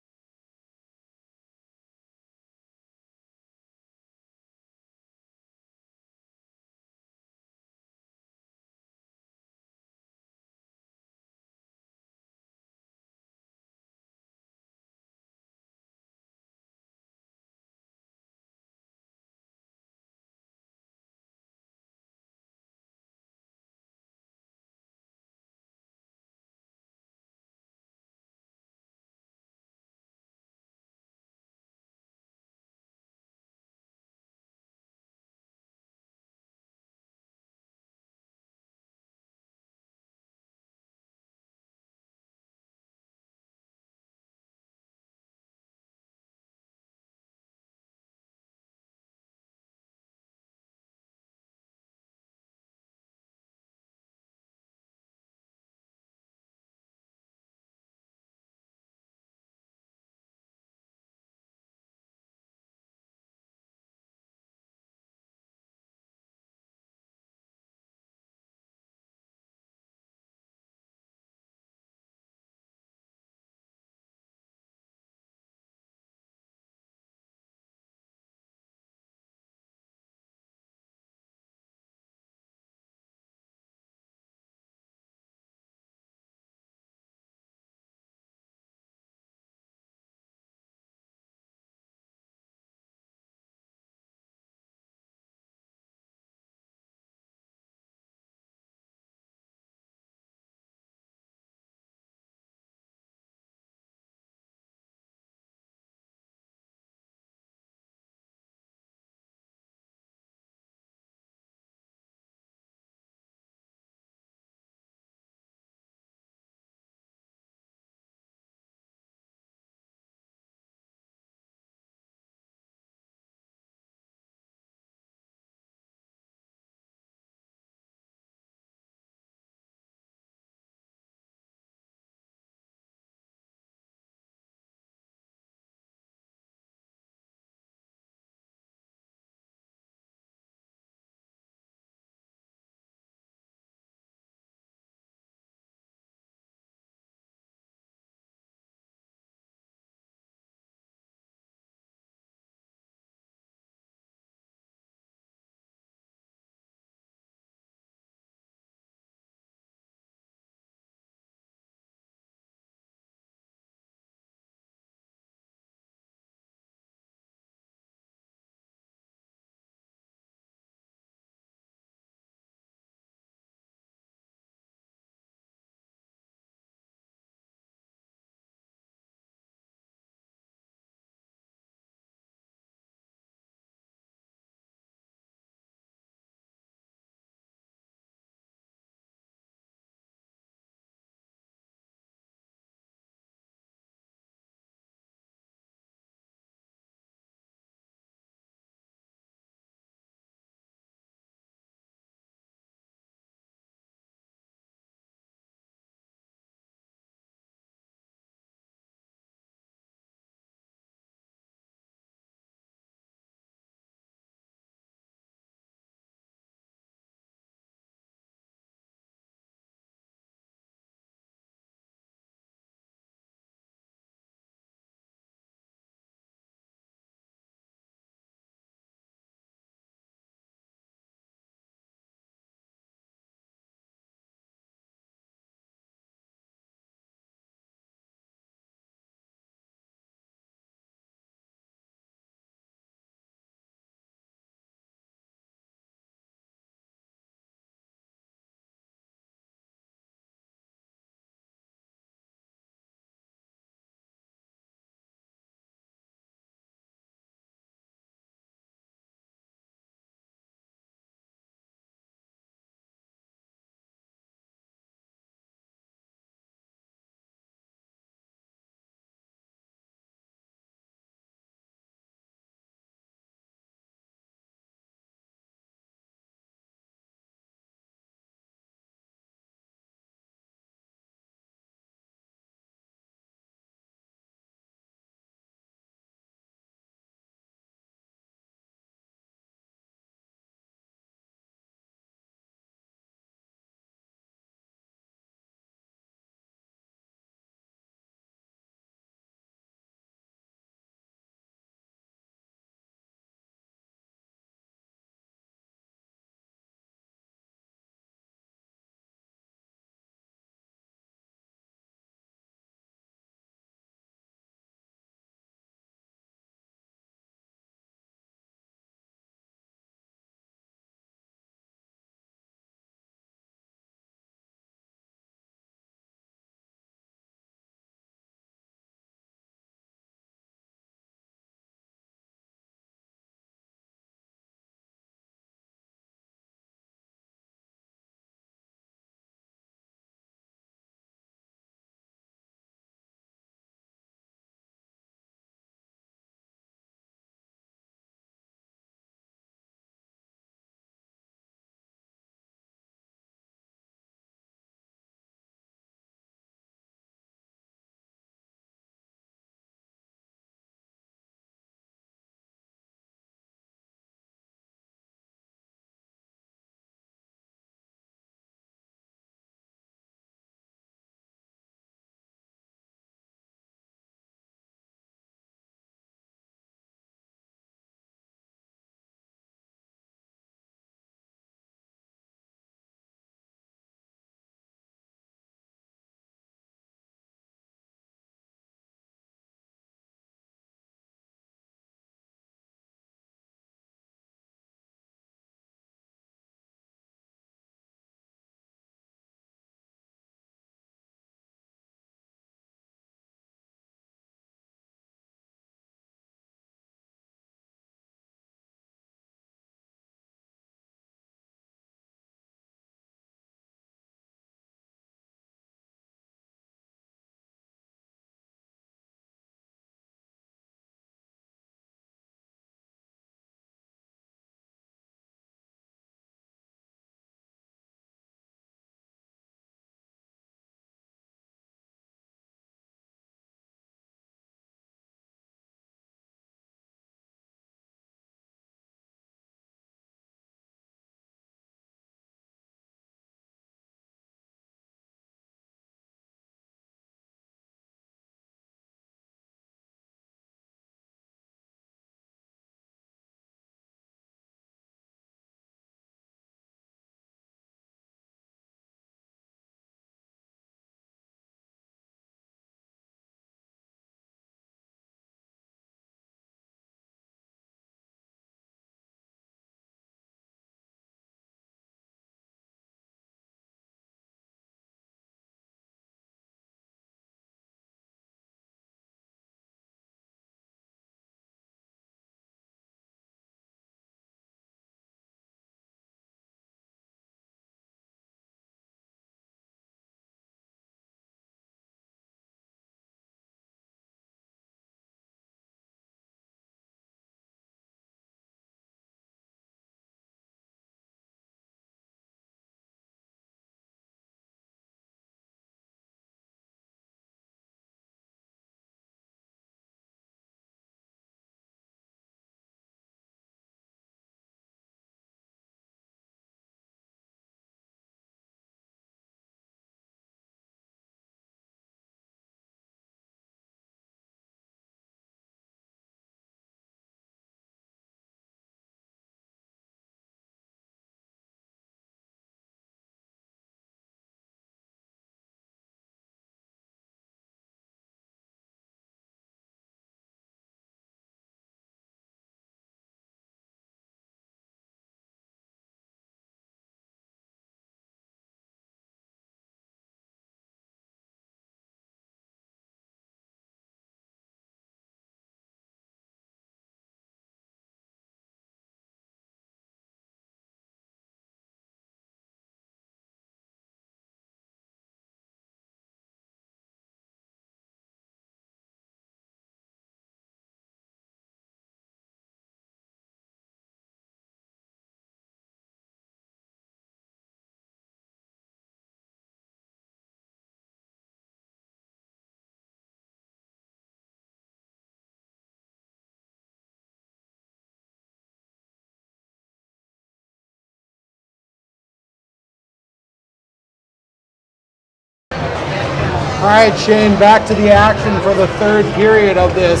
Speaker 1: All right, Shane, back to the action for the third period of this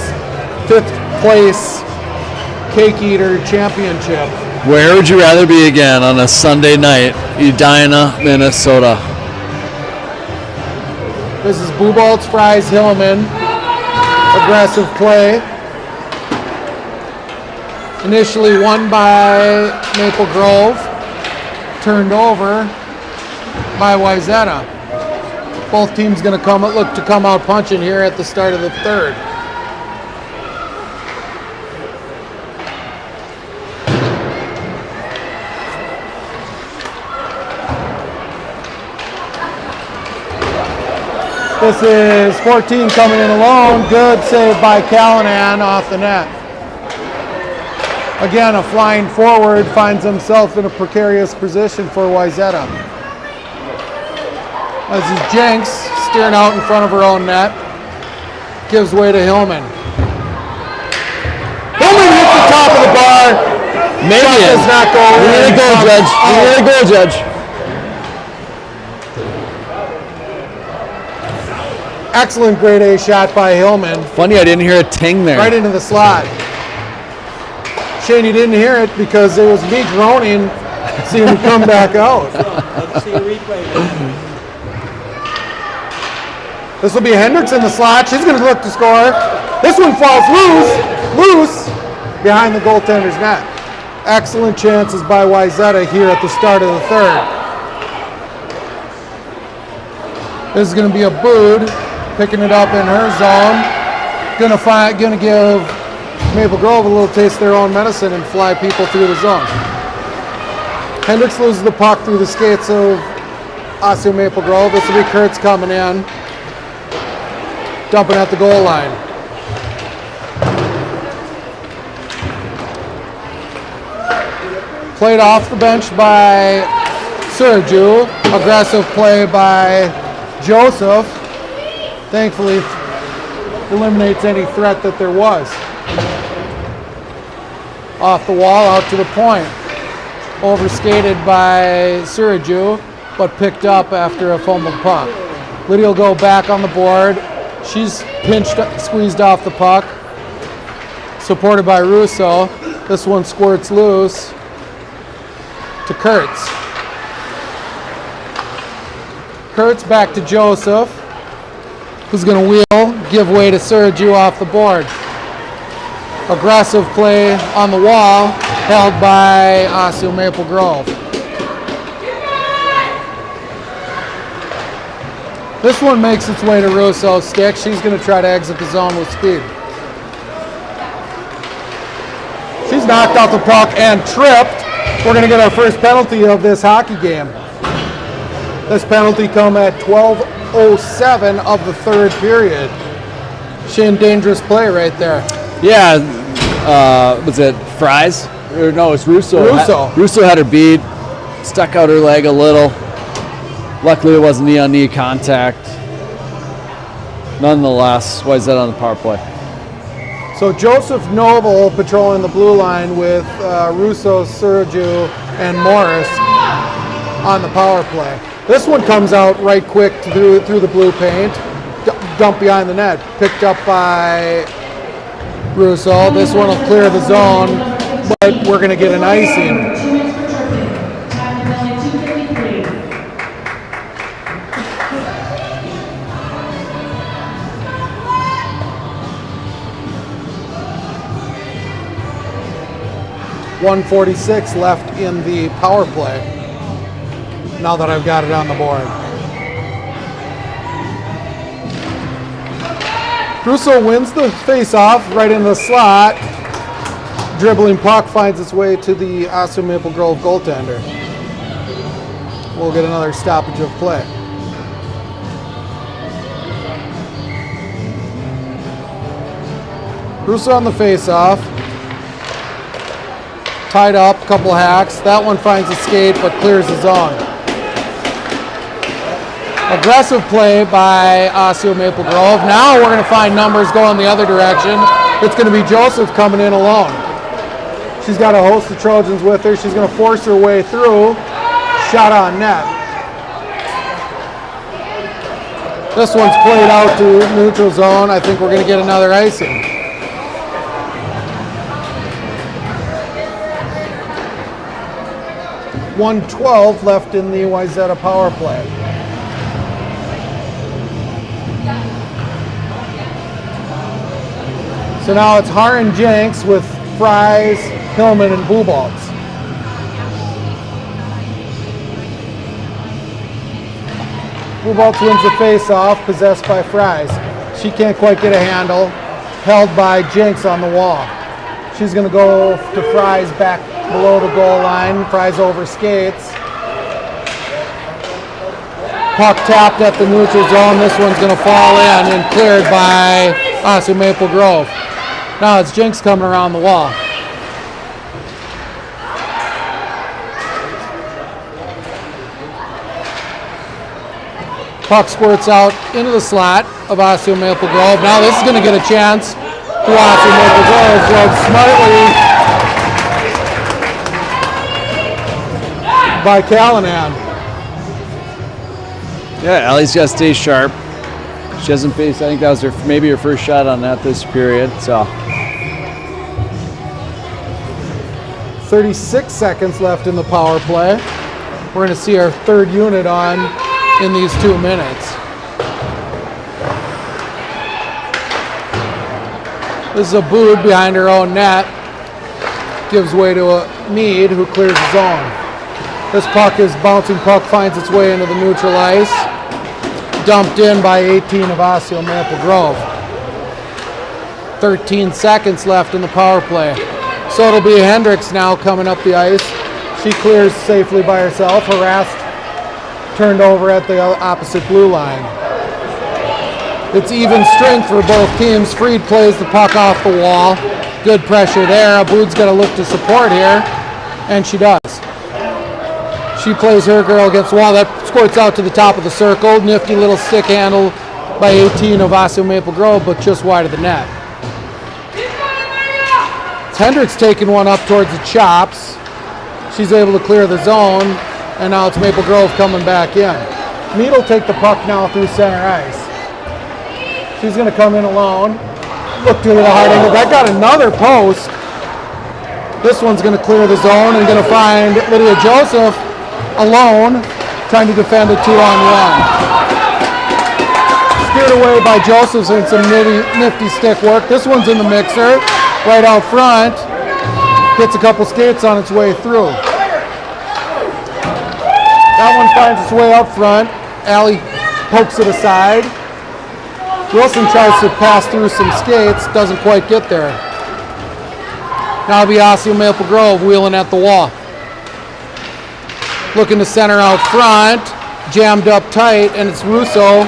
Speaker 1: 5th place Cake Eater Championship.
Speaker 2: Where would you rather be again on a Sunday night? Edina, Minnesota.
Speaker 1: This is Buboltz, Fries, Hillman. Aggressive play. Initially won by Maple Grove. Turned over by Wayzata. Both teams going to look to come out punching here at the start of the third. This is 14 coming in alone. Good save by Callahan off the net. Again, a flying forward finds himself in a precarious position for Wayzata. As is Jenks steering out in front of her own net. Gives way to Hillman. Hillman hits the top of the bar.
Speaker 2: Maybe
Speaker 1: does not go in.
Speaker 2: We need a goal, Judge. We need a goal, Judge.
Speaker 1: Excellent grade A shot by Hillman.
Speaker 2: Funny, I didn't hear a ting there.
Speaker 1: Right into the slot. Shane, you didn't hear it because it was me groaning, seeing him come back out.
Speaker 3: Let's see a replay.
Speaker 1: This will be Hendricks in the slot. She's going to look to score. This one falls loose behind the goaltender's net. Excellent chances by Wayzata here at the start of the third. This is going to be a Bood picking it up in her zone. Going to give Maple Grove a little taste of their own medicine and fly people through the zone. Hendricks loses the puck through the skates of Osseo Maple Grove. This will be Kurtz coming in. Dumping at the goal line. Played off the bench by Suraju. Aggressive play by Joseph. Thankfully, eliminates any threat that there was. Off the wall, out to the point. Overskated by Suraju, but picked up after a fumbled puck. Lydia will go back on the board. She's squeezed off the puck. Supported by Russo. This one squirts loose to Kurtz. Kurtz back to Joseph, who's going to wheel, give way to Suraju off the board. Aggressive play on the wall, held by Osseo Maple Grove. This one makes its way to Russo's stick. She's going to try to exit the zone with speed. She's knocked out the puck and tripped. We're going to get our first penalty of this hockey game. This penalty come at 12:07 of the third period. Shane, dangerous play right there.
Speaker 2: Yeah, was it Fries? Or no, it's Russo. Russo had her beat, stuck out her leg a little. Luckily, it wasn't knee-on-knee contact. Nonetheless, why is that on the power play?
Speaker 1: So Joseph Noble patrolling the blue line with Russo, Suraju, and Morris on the power play. This one comes out right quick through the blue paint. Dump behind the net. Picked up by Russo. This one will clear the zone, but we're going to get an icing. .146 left in the power play, now that I've got it on the board. Russo wins the face-off right in the slot. Dribbling puck finds its way to the Osseo Maple Grove goaltender. We'll get another stoppage of play. Russo on the face-off. Tied up, couple hacks. That one finds a skate but clears the zone. Aggressive play by Osseo Maple Grove. Now we're going to find numbers going the other direction. It's going to be Joseph coming in alone. She's got a host of Trojans with her. She's going to force her way through. Shot on net. This one's played out to neutral zone. I think we're going to get another icing. .112 left in the Wayzata power play. So now it's Har and Jenks with Fries, Hillman, and Buboltz. Buboltz wins the face-off, possessed by Fries. She can't quite get a handle, held by Jenks on the wall. She's going to go to Fries back below the goal line. Fries over skates. Puck tapped at the neutral zone. This one's going to fall in and cleared by Osseo Maple Grove. Now it's Jenks coming around the wall. Puck squirts out into the slot of Osseo Maple Grove. Now this is going to get a chance to Osseo Maple Grove. Grove smartly by Callahan.
Speaker 2: Yeah, Allie's got to stay sharp. She hasn't faced, I think that was maybe her first shot on net this period. So
Speaker 1: 36 seconds left in the power play. We're going to see our third unit on in these 2 minutes. This is a Bood behind her own net. Gives way to a Mead who clears the zone. This puck is bouncing puck, finds its way into the neutral ice. Dumped in by 18 of Osseo Maple Grove. 13 seconds left in the power play. So it'll be Hendricks now coming up the ice. She clears safely by herself, harassed, turned over at the opposite blue line. It's even strength for both teams. Freed plays the puck off the wall. Good pressure there. Abood's got to look to support here, and she does. She plays her girl against the wall. That squirts out to the top of the circle. Nifty little stick handle by 18 of Osseo Maple Grove, but just wide of the net. It's Hendricks taking one up towards the chops. She's able to clear the zone, and now it's Maple Grove coming back in. Mead will take the puck now through center ice. She's going to come in alone. Look to the hard angle. That got another post. This one's going to clear the zone and going to find Lydia Joseph alone, trying to defend a 2-on-1. Steered away by Joseph and some nifty stick work. This one's in the mixer, right out front. Gets a couple skates on its way through. That one finds its way up front. Allie pokes it aside. Wilson tries to pass through some skates, doesn't quite get there. Now it'll be Osseo Maple Grove wheeling at the wall. Looking to center out front, jammed up tight, and it's Russo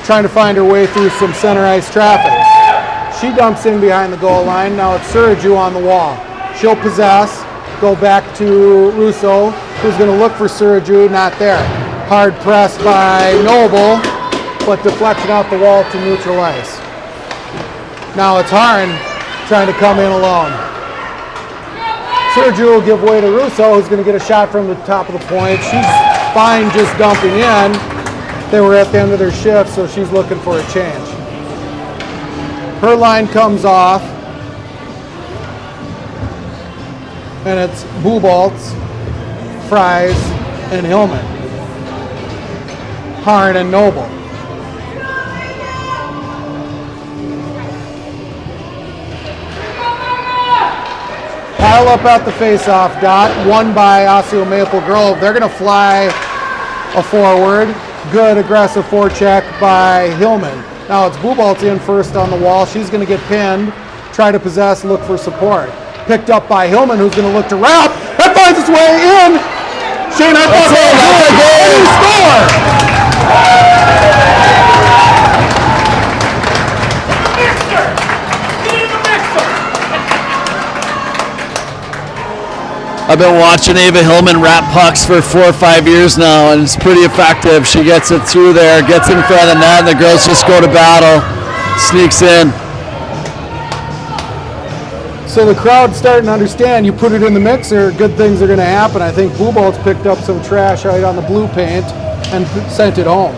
Speaker 1: trying to find her way through some center ice traffic. She dumps in behind the goal line. Now it's Suraju on the wall. She'll possess, go back to Russo, who's going to look for Suraju, not there. Hard press by Noble, but deflection out the wall to neutral ice. Now it's Harn trying to come in alone. Suraju will give way to Russo, who's going to get a shot from the top of the point. She's fine just dumping in. They were at the end of their shift, so she's looking for a change. Her line comes off, and it's Buboltz, Fries, and Hillman. Harn and Noble. Pile up at the face-off dot, won by Osseo Maple Grove. They're going to fly a forward. Good aggressive forecheck by Hillman. Now it's Buboltz in first on the wall. She's going to get pinned, try to possess, look for support. Picked up by Hillman, who's going to look to wrap. That finds its way in. Shane, I thought that was a score.
Speaker 2: I've been watching Ava Hillman wrap pucks for 4 or 5 years now, and it's pretty effective. She gets it through there, gets in front of the net, and the girls just go to battle, sneaks in.
Speaker 1: So the crowd's starting to understand, you put it in the mixer, good things are going to happen. I think Buboltz picked up some trash right on the blue paint and sent it home.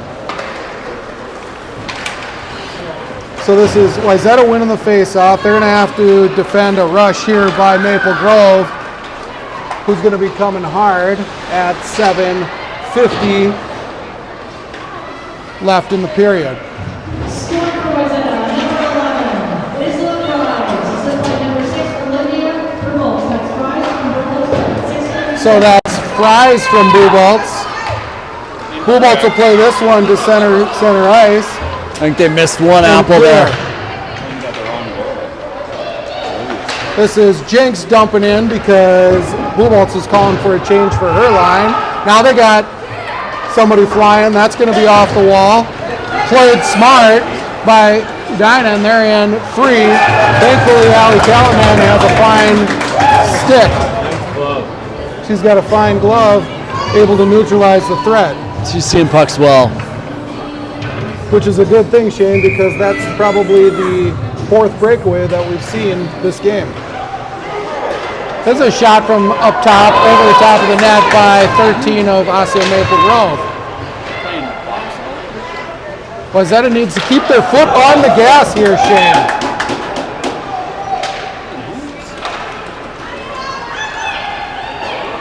Speaker 1: So this is Wayzata winning the face-off. They're going to have to defend a rush here by Maple Grove, who's going to be coming hard at 7:50 left in the period.
Speaker 4: Score for Wayzata, number 11, Isla Fries, assisted by number 6, Olivia Vermolz. That's Fries from Vermolz.
Speaker 1: So that's Fries from Buboltz. Buboltz will play this one to center ice.
Speaker 2: I think they missed one apple there.
Speaker 1: This is Jinx dumping in because Buboltz is calling for a change for her line. Now they got somebody flying. That's going to be off the wall. Played smart by Dinah, and they're in free. Thankfully, Allie Callahan has a fine stick. She's got a fine glove, able to neutralize the threat.
Speaker 2: She's seeing pucks well.
Speaker 1: Which is a good thing, Shane, because that's probably the fourth breakaway that we've seen this game. This is a shot from up top, over the top of the net by 13 of Osseo Maple Grove. Wayzata needs to keep their foot on the gas here, Shane.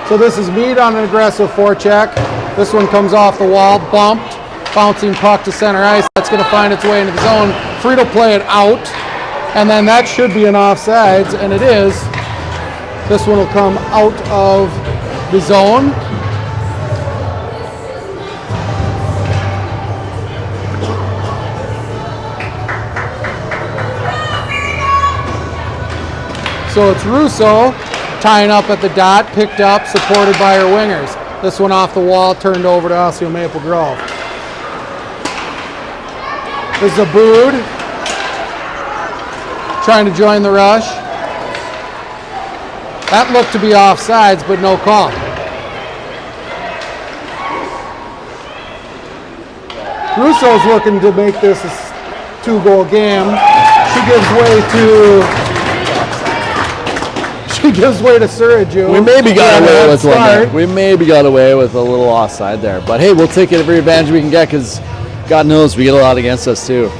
Speaker 1: So this is Meade on an aggressive forecheck. This one comes off the wall, bumped. Bouncing puck to center ice. That's going to find its way into the zone. Free to play it out. And then that should be an offsides, and it is. This one will come out of the zone. So it's Russo tying up at the dot, picked up, supported by her wingers. This one off the wall, turned over to Osseo Maple Grove. This is Abood trying to join the rush. That looked to be offsides, but no call. Russo's looking to make this a 2-goal game. She gives way to Suraju.
Speaker 2: We maybe got away with one there. We maybe got away with a little offside there. But hey, we'll take it every advantage we can get because God knows we get a lot against us too.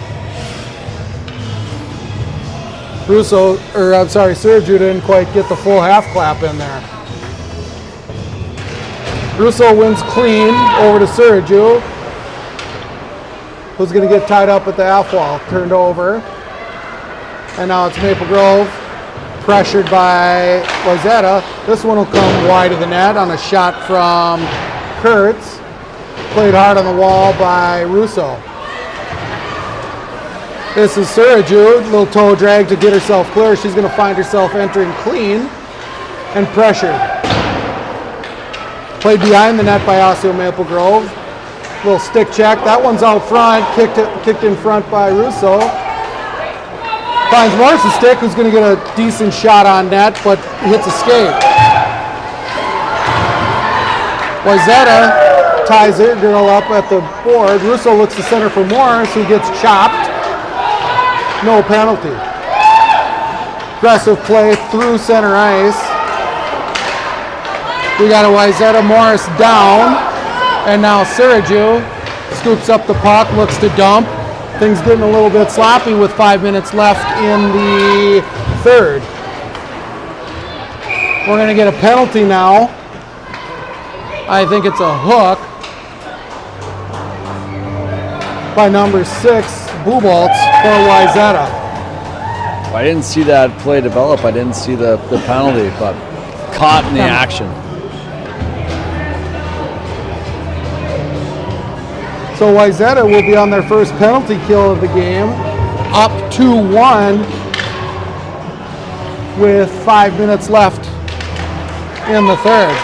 Speaker 1: Suraju didn't quite get the full half clap in there. Russo wins clean over to Suraju, who's going to get tied up at the half wall, turned over. And now it's Maple Grove, pressured by Wayzata. This one will come wide of the net on a shot from Kurtz. Played hard on the wall by Russo. This is Suraju, little toe drag to get herself clear. She's going to find herself entering clean and pressured. Played behind the net by Osseo Maple Grove. Little stick check. That one's out front, kicked in front by Russo. Finds Morris's stick, who's going to get a decent shot on net, but hits a skate. Wayzata ties it, girl up at the board. Russo looks to center for Morris, who gets chopped. No penalty. Aggressive play through center ice. We got a Wayzata Morris down, and now Suraju scoops up the puck, looks to dump. Things getting a little bit sloppy with 5 minutes left in the third. We're going to get a penalty now. I think it's a hook by number 6, Buboltz, for Wayzata.
Speaker 2: I didn't see that play develop. I didn't see the penalty, but caught in the action.
Speaker 1: So Wayzata will be on their first penalty kill of the game, up 2-1 with 5 minutes left in the third.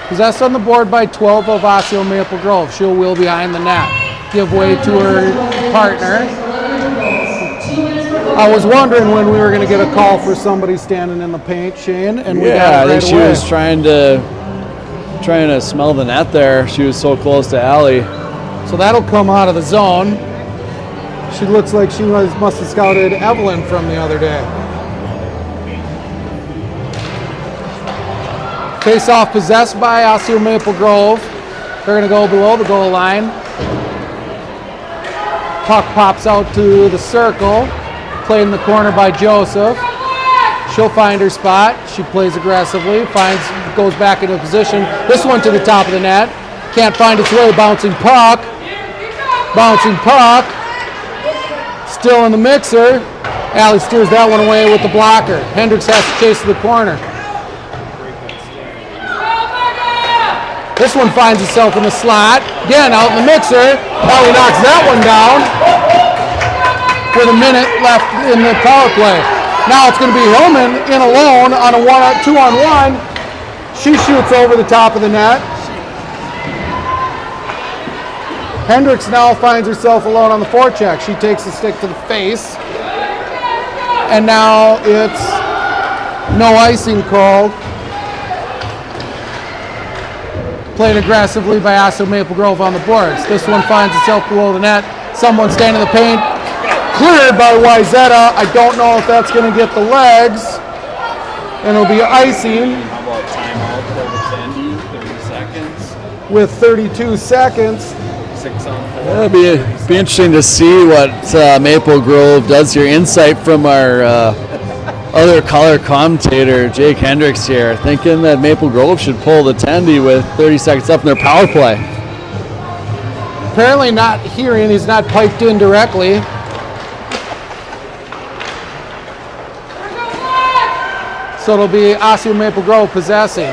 Speaker 1: Possessed on the board by 12 of Osseo Maple Grove. She will behind the net. Give way to her partner. I was wondering when we were going to get a call for somebody standing in the paint, Shane, and we got it right
Speaker 2: I think she
Speaker 1: away.
Speaker 2: was trying to smell the net there. She was so close to Allie.
Speaker 1: So that'll come out of the zone. She looks like she must have scouted Evelyn from the other day. Face-off possessed by Osseo Maple Grove. They're going to go below the goal line. Puck pops out to the circle. Played in the corner by Joseph. She'll find her spot. She plays aggressively, goes back into position. This one to the top of the net. Can't find its way, bouncing puck. Bouncing puck. Still in the mixer. Allie steers that one away with the blocker. Hendricks has to chase to the corner. This one finds itself in the slot. Again, out in the mixer. Allie knocks that one down with a minute left in the power play. Now it's going to be Hillman in alone on a 2-on-1. She shoots over the top of the net. Hendricks now finds herself alone on the forecheck. She takes the stick to the face. And now it's no icing called. Played aggressively by Osseo Maple Grove on the boards. This one finds itself below the net. Someone standing in the paint. Cleared by Wayzata. I don't know if that's going to get the legs. And it'll be icing.
Speaker 5: How about timeout for the 30 seconds?
Speaker 1: With 32 seconds.
Speaker 5: 6 on 4.
Speaker 2: It'll be interesting to see what Maple Grove does here. Insight from our other color commentator, Jake Hendricks here, thinking that Maple Grove should pull the tendy with 30 seconds left in their power play.
Speaker 1: Apparently not hearing. He's not piped in directly. So it'll be Osseo Maple Grove possessing.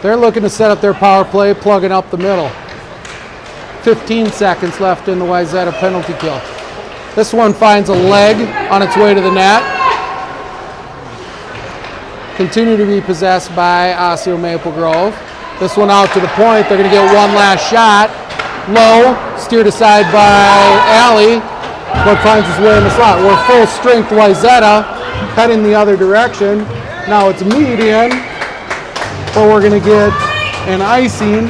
Speaker 1: They're looking to set up their power play, plugging up the middle. 15 seconds left in the Wayzata penalty kill. This one finds a leg on its way to the net. Continue to be possessed by Osseo Maple Grove. This one out to the point. They're going to get one last shot. Low, steered aside by Allie, but finds its way in the slot. We're full strength Wayzata, heading the other direction. Now it's median, but we're going to get an icing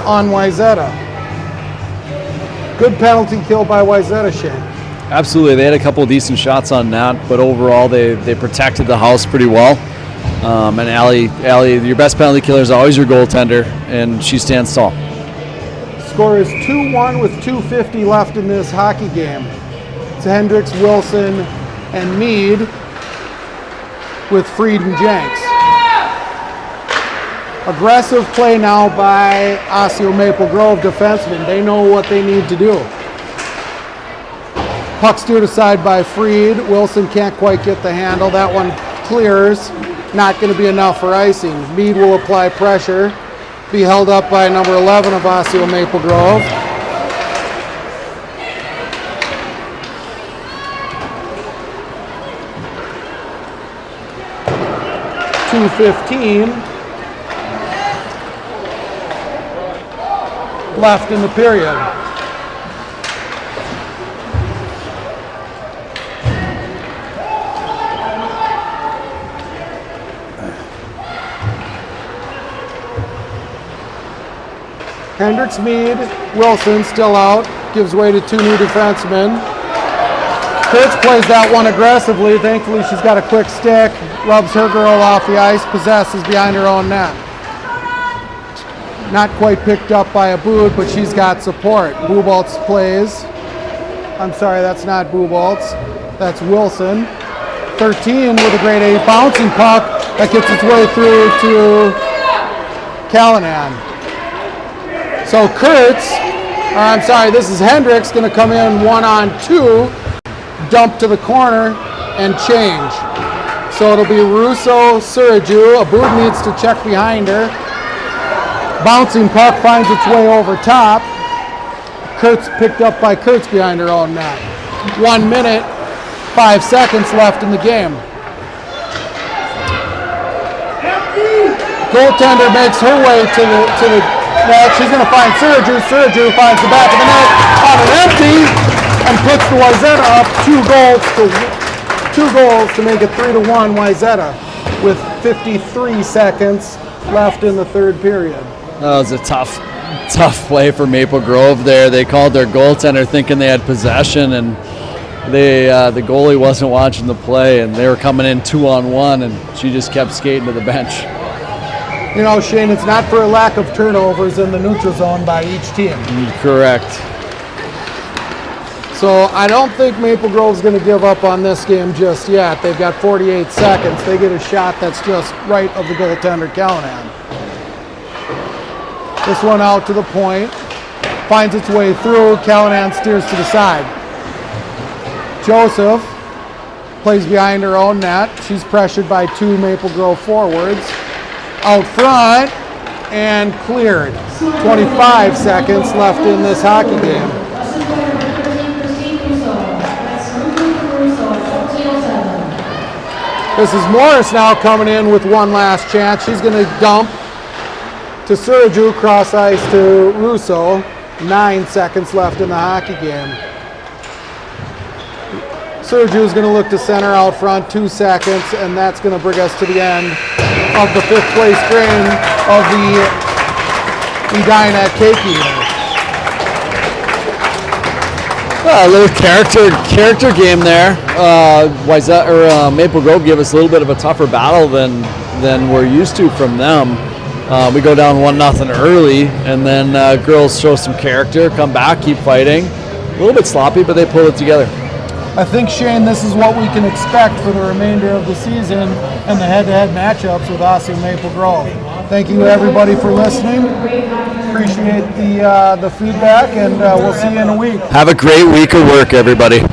Speaker 1: on Wayzata. Good penalty kill by Wayzata, Shane.
Speaker 2: Absolutely, they had a couple of decent shots on that, but overall they protected the house pretty well. And Allie, your best penalty killer is always your goaltender, and she stands tall.
Speaker 1: Score is 2-1 with 2:50 left in this hockey game. It's Hendricks, Wilson, and Mead with Freed and Jenks. Aggressive play now by Osseo Maple Grove defensemen. They know what they need to do. Puck steered aside by Freed. Wilson can't quite get the handle. That one clears. Not going to be enough for icing. Mead will apply pressure. Be held up by number 11 of Osseo Maple Grove. .2:15 left in the period. Hendricks, Mead, Wilson still out, gives way to two new defensemen. Kurtz plays that one aggressively. Thankfully, she's got a quick stick, rubs her girl off the ice, possesses behind her own net. Not quite picked up by a boot, but she's got support. Buboltz plays. I'm sorry, that's not Buboltz. That's Wilson. 13 with a grade 8 bouncing puck that gets its way through to Callahan. So this is Hendricks going to come in 1-on-2, dump to the corner, and change. So it'll be Russo, Suraju. A boot needs to check behind her. Bouncing puck finds its way over top. Kurtz picked up by Kurtz behind her own net. 1 minute, 5 seconds left in the game. Goaltender makes her way to the net. She's going to find Suraju. Suraju finds the back of the net on an empty and puts the Wayzata up 2 goals to make it 3-1 Wayzata with 53 seconds left in the third period.
Speaker 2: That was a tough play for Maple Grove there. They called their goaltender thinking they had possession, and the goalie wasn't watching the play, and they were coming in 2-on-1, and she just kept skating to the bench.
Speaker 1: You know, Shane, it's not for a lack of turnovers in the neutral zone by each team.
Speaker 2: Correct.
Speaker 1: So I don't think Maple Grove's going to give up on this game just yet. They've got 48 seconds. They get a shot that's just right of the goaltender, Callahan. This one out to the point. Finds its way through. Callahan steers to the side. Joseph plays behind her own net. She's pressured by two Maple Grove forwards. Out front and cleared. 25 seconds left in this hockey game.
Speaker 4: Assistant player number 13, Christine Russo. That's Russo, 14:07.
Speaker 1: This is Morris now coming in with one last chance. She's going to dump to Sergio, cross ice to Russo. 9 seconds left in the hockey game. Sergio's going to look to center out front, 2 seconds, and that's going to bring us to the end of the 5th place game of the Edina Keiki.
Speaker 2: A little character game there. Maple Grove gave us a little bit of a tougher battle than we're used to from them. We go down 1-0 early, and then girls show some character, come back, keep fighting. A little bit sloppy, but they pull it together.
Speaker 1: I think, Shane, this is what we can expect for the remainder of the season and the head-to-head matchups with Osseo Maple Grove. Thank you, everybody, for listening. Appreciate the feedback, and we'll see you in a week.
Speaker 2: Have a great week of work, everybody.